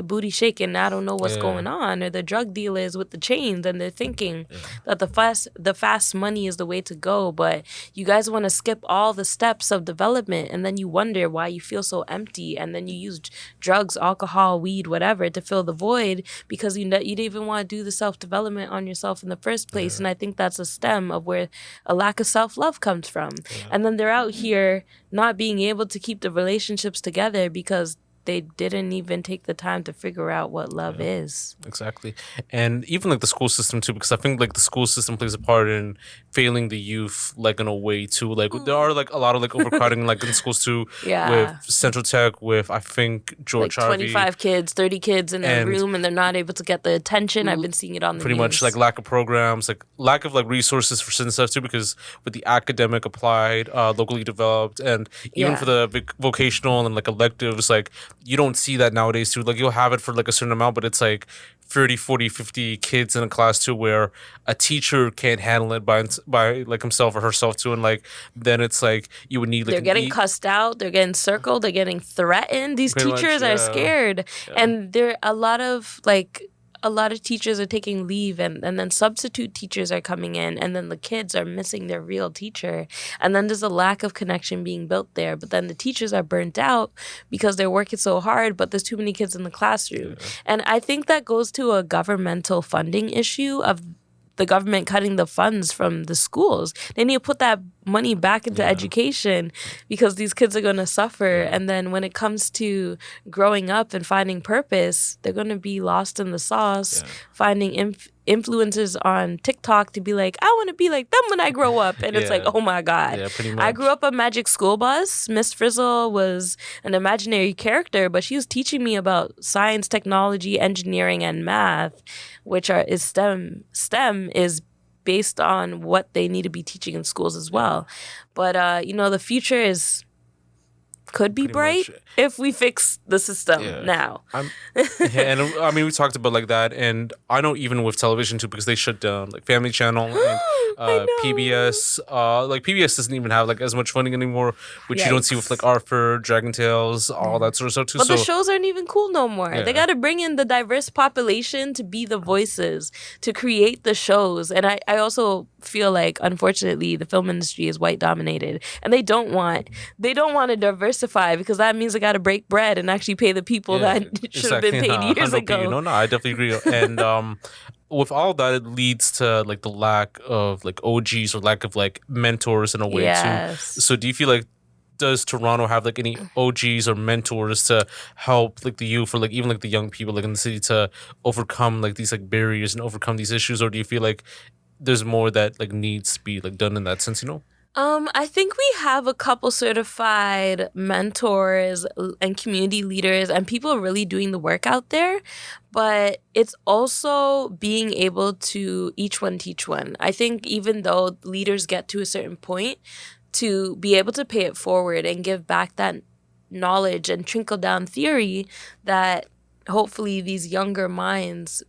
booty shaking, I don't know what's going on, or the drug dealers with the chains, and they're thinking that the fast money is the way to go, but you guys want to skip all the steps of development, and then you wonder why you feel so empty, and then you use drugs, alcohol, weed, whatever to fill the void because you didn't even want to do the self-development on yourself in the first place. And I think that's a stem of where a lack of self-love comes from. And then they're out here not being able to keep the relationships together because they didn't even take the time to figure out what love is. Exactly. And even like the school system too, because I think like the school system plays a part in failing the youth like in a way too. Like there are like a lot of like overcrowding like in schools too. With Central Tech, with I think George like Harvey. 25 kids, 30 kids in a room, and they're not able to get the attention. I've been seeing it on the pretty news. Much like lack of programs, like lack of like resources for certain stuff too, because with the academic applied, locally developed, and even for the vocational and like electives, like you don't see that nowadays too. Like you'll have it for like a certain amount, but it's like 30, 40, 50 kids in a class too, where a teacher can't handle it by like himself or herself too, and like then it's like you would need like they're getting cussed out, they're getting circled, they're getting threatened. These teachers are scared, and there a lot of teachers are taking leave, and then substitute teachers are coming in, and then the kids are missing their real teacher, and then there's a lack of connection being built there. But then the teachers are burnt out because they're working so hard, but there's too many kids in the classroom. And I think that goes to a governmental funding issue of the government cutting the funds from the schools. They need to put that money back into education because these kids are going to suffer. And then when it comes to growing up and finding purpose, they're going to be lost in the sauce, finding influencers on TikTok to be like, I want to be like them when I grow up. And it's like, oh my God. Yeah, pretty much. I grew up on Magic School Bus. Miss Frizzle was an imaginary character, but she was teaching me about science, technology, engineering, and math, which is STEM. STEM is based on what they need to be teaching in schools as well. But, the future could be bright if we fix the system now. And I mean, we talked about like that, and I know even with television too, because they shut down like Family Channel and PBS. Like PBS doesn't even have like as much funding anymore, which you don't see with like Arthur, Dragon Tales, all that sort of stuff too. But the shows aren't even cool no more. They got to bring in the diverse population to be the voices, to create the shows. And I also feel like, unfortunately, the film industry is white dominated, and they don't want to diversify, because that means they got to break bread and actually pay the people that should have been paid years ago. No, I definitely agree. And with all that, it leads to like the lack of like OGs or lack of like mentors in a way too. So do you feel like, does Toronto have like any OGs or mentors to help like the youth or like even like the young people like in the city to overcome like these like barriers and overcome these issues? Or do you feel like there's more that like needs to be like done in that sense, I think we have a couple certified mentors and community leaders and people really doing the work out there, but it's also being able to each one teach one. I think even though leaders get to a certain point, to be able to pay it forward and give back that knowledge and trickle down theory that hopefully these younger minds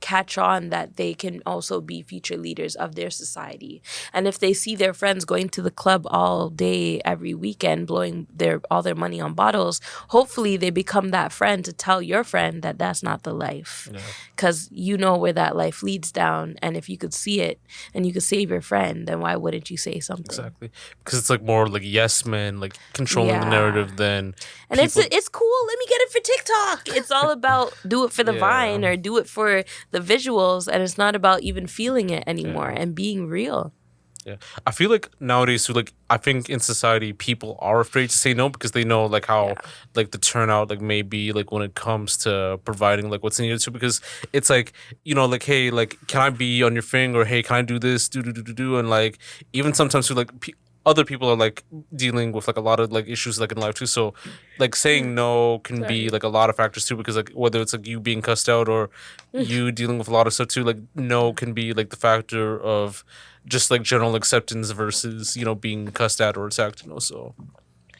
catch on that they can also be future leaders of their society. And if they see their friends going to the club all day every weekend, blowing all their money on bottles, hopefully they become that friend to tell your friend that that's not the life, because you know where that life leads down. And if you could see it and you could save your friend, then why wouldn't you say something? Exactly, because it's like more like yes men, like controlling the narrative than and people. it's cool. Let me get it for TikTok. It's all about do it for the Vine or do it for the visuals, and it's not about even feeling it anymore and being real. Yeah, I feel like nowadays, so like I think in society, people are afraid to say no because they know like how like the turnout like may be like when it comes to providing like what's needed to. Because it's like, you know, like, hey, like can I be on your thing, or hey, can I do this, do, and like even sometimes like other people are like dealing with like a lot of like issues like in life too. So like saying no can be like a lot of factors too, because like whether it's like you being cussed out or you dealing with a lot of stuff too, like no can be like the factor of just like general acceptance versus, you know, being cussed at or attacked, you know. So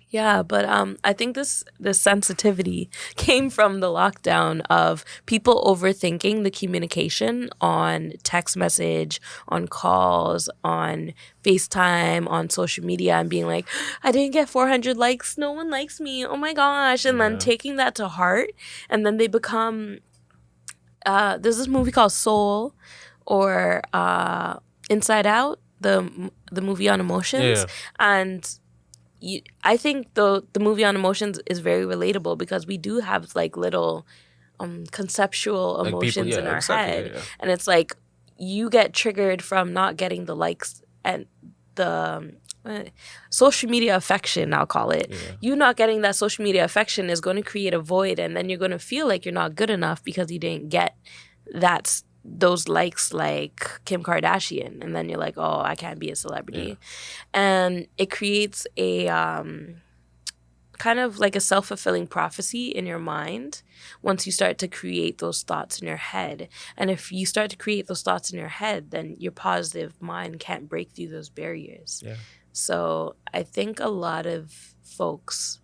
yeah, but I think this sensitivity came from the lockdown of people overthinking the communication on text message, on calls, on FaceTime, on social media, and being like, I didn't get 400 likes, no one likes me, oh my gosh, and then taking that to heart, and then they become. There's this movie called Soul, or Inside Out, the movie on emotions, and I think the movie on emotions is very relatable because we do have like little conceptual like emotions people, in our exactly, head, and it's like you get triggered from not getting the likes and the social media affection, I'll call it. You not getting that social media affection is going to create a void, and then you're going to feel like you're not good enough because you didn't get those likes like Kim Kardashian, and then you're like, oh, I can't be a celebrity. And it creates a kind of like a self-fulfilling prophecy in your mind once you start to create those thoughts in your head. And if you start to create those thoughts in your head, then your positive mind can't break through those barriers. So I think a lot of folks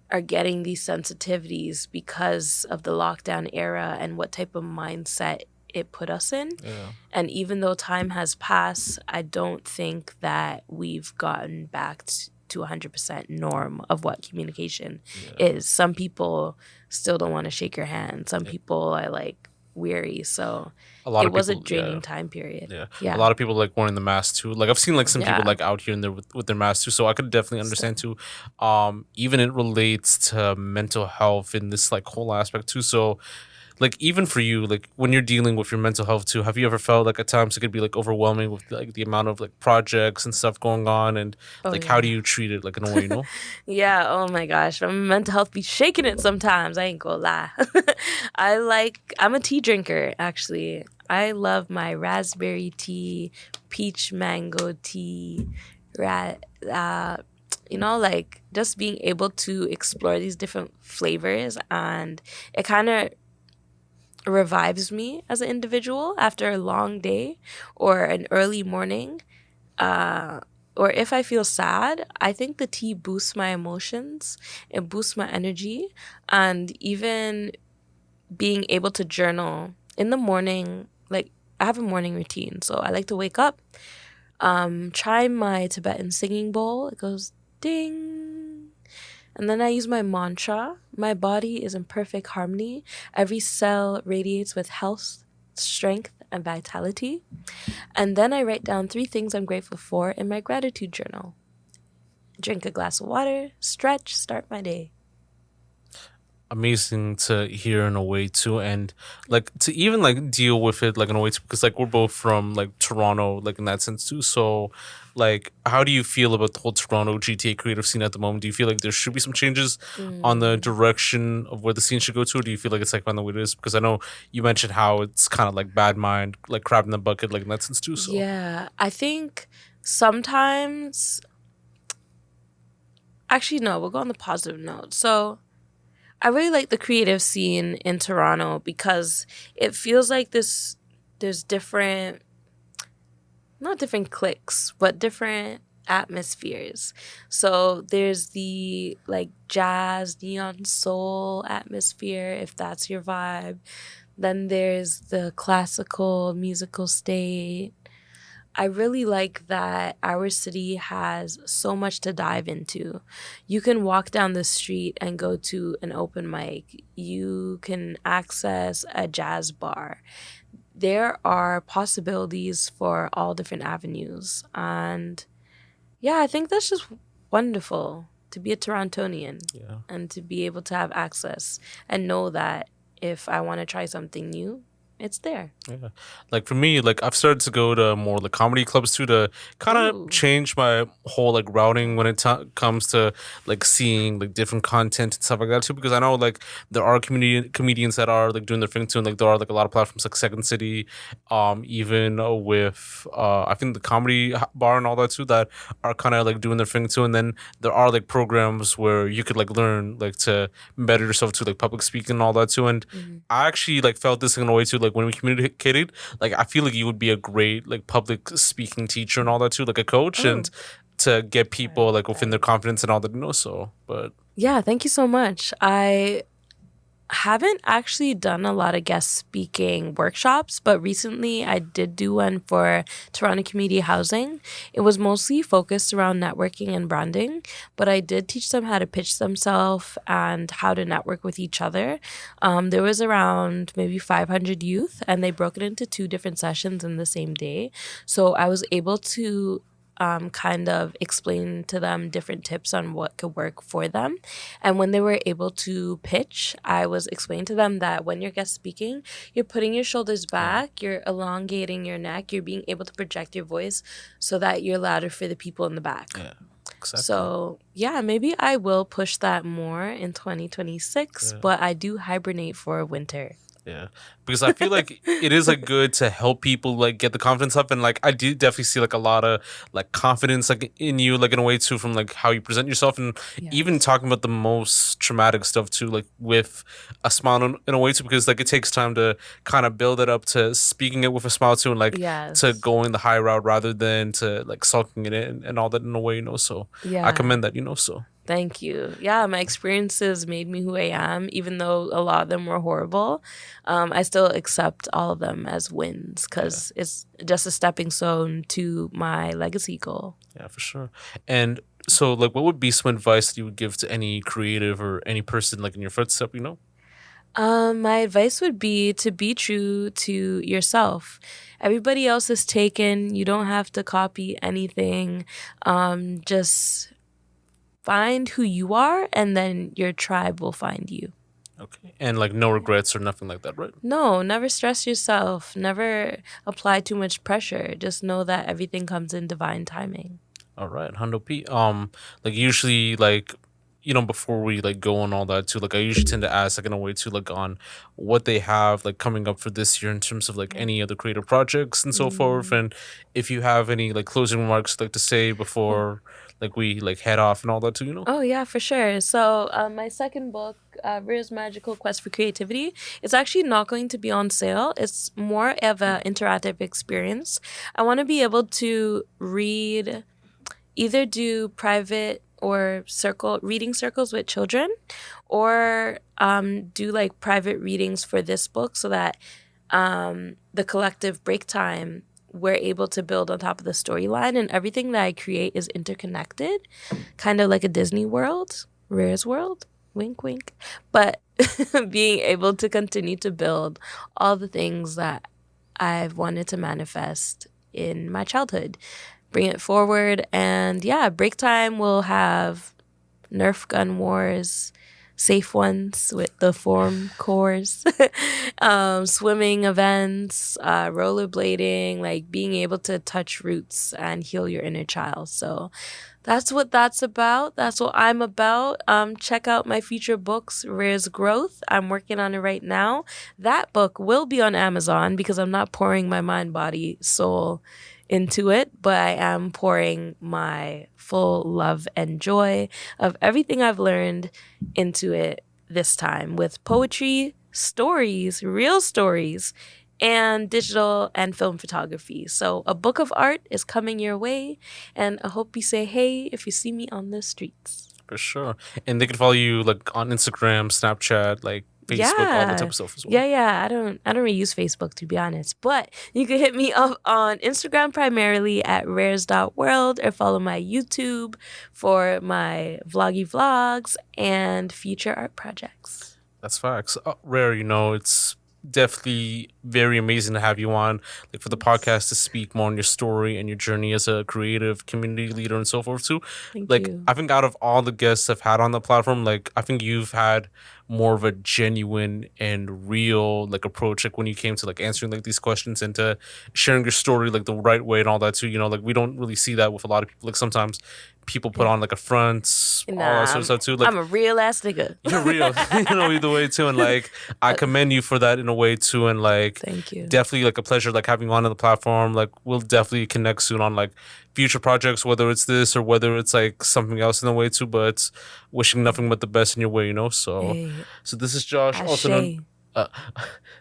are getting these sensitivities because of the lockdown era and what type of mindset it put us in. And even though time has passed, I don't think that we've gotten back to 100% norm of what communication is. Some people still don't want to shake your hand. Some people are like weary. So it was a draining time period. A lot of people like wearing the mask too. Like I've seen like some people like out here in there with their masks too. So I could definitely understand too. Even it relates to mental health in this like whole aspect too. So like even for you, like when you're dealing with your mental health too, have you ever felt like at times it could be like overwhelming with like the amount of like projects and stuff going on, and like how do you treat it like in a way, you know? Oh my gosh, my mental health be shaking it sometimes, I ain't gonna lie. I'm a tea drinker, actually. I love my raspberry tea, peach mango tea, you know, like just being able to explore these different flavors, and it kind of revives me as an individual after a long day or an early morning. Or if I feel sad, I think the tea boosts my emotions, it boosts my energy. And even being able to journal in the morning, like I have a morning routine. So I like to wake up, chime my Tibetan singing bowl. It goes ding. And then I use my mantra. My body is in perfect harmony. Every cell radiates with health, strength, and vitality. And then I write down 3 things I'm grateful for in my gratitude journal. Drink a glass of water, stretch, start my day. Amazing to hear in a way too, and like to even like deal with it like in a way too, because like we're both from like Toronto, like in that sense too. So like how do you feel about the whole Toronto GTA creative scene at the moment? Do you feel like there should be some changes on the direction of where the scene should go to, or do you feel like it's like on the way it is? Because I know you mentioned how it's kind of like bad mind, like crab in the bucket, like in that sense too. So yeah, I think sometimes, actually no, we'll go on the positive note. So I really like the creative scene in Toronto because it feels like there's different, not different cliques, but different atmospheres. So there's the like jazz, neon soul atmosphere, if that's your vibe. Then there's the classical musical state. I really like that our city has so much to dive into. You can walk down the street and go to an open mic. You can access a jazz bar. There are possibilities for all different avenues. And yeah, I think that's just wonderful to be a Torontonian Yeah. and to be able to have access and know that if I want to try something new, it's there. Yeah. Like for me, like I've started to go to more like comedy clubs too to kind of Ooh. change my whole like routing when it comes to like seeing like different content and stuff like that too. Because I know like there are comedians that are like doing their thing too, and like there are like a lot of platforms like Second City, even with I think the comedy bar and all that too that are kind of like doing their thing too. And then there are like programs where you could like learn like to better yourself to like public speaking and all that too. And Mhm. I actually like felt this in a way too. Like when we communicated, like I feel like you would be a great like public speaking teacher and all that too, like a coach, and Oh, to get people like within their confidence and all that, you know. So, but yeah, thank you so much. I haven't actually done a lot of guest speaking workshops, but recently I did do one for Toronto Community Housing. It was mostly focused around networking and branding, but I did teach them how to pitch themselves and how to network with each other. There was around maybe 500 youth, and they broke it into two different sessions in the same day. So I was able to kind of explain to them different tips on what could work for them. And when they were able to pitch, I was explaining to them that when you're guest speaking, you're putting your shoulders back, you're elongating your neck, you're being able to project your voice so that you're louder for the people in the back. yeah, exactly. So, yeah, maybe I will push that more in 2026, Yeah. but I do hibernate for winter. Yeah, because I feel like it is like good to help people like get the confidence up, and like I do definitely see like a lot of like confidence like in you, like in a way too, from like how you present yourself, and even Yes. talking about the most traumatic stuff too, like with a smile in a way too, because like it takes time to kind of build it up to speaking it with a smile too, and like to Yes. going the high route rather than to like sulking it in and all that in a way, you know. So I Yeah. commend that, you know. So Thank you. Yeah, my experiences made me who I am, even though a lot of them were horrible. I still accept all of them as wins yeah. because it's just a stepping stone to my legacy goal. Yeah, for sure. And so, like, what would be some advice that you would give to any creative or any person like in your footstep? You know? My advice would be to be true to yourself. Everybody else is taken. You don't have to copy anything. Just find who you are, and then your tribe will find you. Okay. And like, no regrets or nothing like that, right? No, never stress yourself. Never apply too much pressure. Just know that everything comes in divine timing. All right, Hundo P. Like usually, like before we like go on all that too, like I usually tend to ask like in a way too, like on what they have like coming up for this year in terms of like any other creative projects and so forth, Mm. and if you have any like closing remarks like to say Oh. before like we like head off and all that too, you know? Oh, yeah, for sure. So, my second book, Ria's Magical Quest for Creativity, is actually not going to be on sale. It's more of an interactive experience. I want to be able to read, either do private or circle reading circles with children, or do like private readings for this book so that the collective break time, we're able to build on top of the storyline, and everything that I create is interconnected, kind of like a Disney world, Rare's world, wink, wink. But being able to continue to build all the things that I've wanted to manifest in my childhood, bring it forward. And yeah, break time will have Nerf gun wars, safe ones with the form cores, swimming events, rollerblading, like being able to touch roots and heal your inner child. So that's what that's about. That's what I'm about. Check out my future books, Rare's Growth. I'm working on it right now. That book will be on Amazon because I'm not pouring my mind, body, soul into it, but I am pouring my full love and joy of everything I've learned into it this time with poetry, stories, real stories, and digital and film photography. So a book of art is coming your way, and I hope you say hey if you see me on the streets. For sure. And they can follow you like on Instagram, Snapchat, like Facebook, all that type of stuff as well. Yeah. I don't really use Facebook, to be honest. But you can hit me up on Instagram primarily at rares.world, or follow my YouTube for my vloggy vlogs and future art projects. That's facts. Rare, it's definitely very amazing to have you on, like for the podcast to speak more on your story and your journey as a creative community leader and so forth too. Thank Like you. I think out of all the guests I've had on the platform, like I think you've had more of a genuine and real like approach, like when you came to like answering like these questions and to sharing your story like the right way and all that too. Like we don't really see that with a lot of people. Like sometimes people put on like a front, all that sort of stuff too. Like I'm a real ass nigga. you're real, either way too. And like I commend you for that in a way too. And like Thank you. definitely like a pleasure like having you on the platform. Like we'll definitely connect soon on like future projects, whether it's this or whether it's like something else in a way too. But wishing nothing but the best in your way, So so this is Josh, also known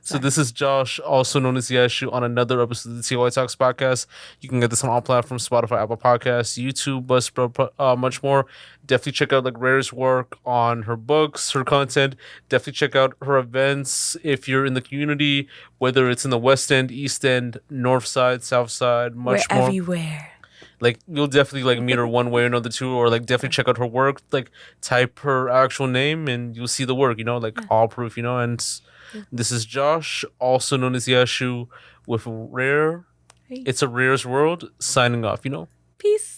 so this is Josh, also known as Yashu, on another episode of the TLOY Talks podcast. You can get this on all platforms: Spotify, Apple Podcasts, YouTube, Buzzsprout, much more. Definitely check out like Rare's work on her books, her content. Definitely check out her events if you're in the community, whether it's in the West End, East End, North Side, South Side, much We're more. Everywhere. Like you'll definitely like meet her one way or another too, or like definitely check out her work. Like type her actual name and you'll see the work. Like all proof. And this is Josh, also known as Yashu, with Rare. It's a Rare's World, signing off. Peace.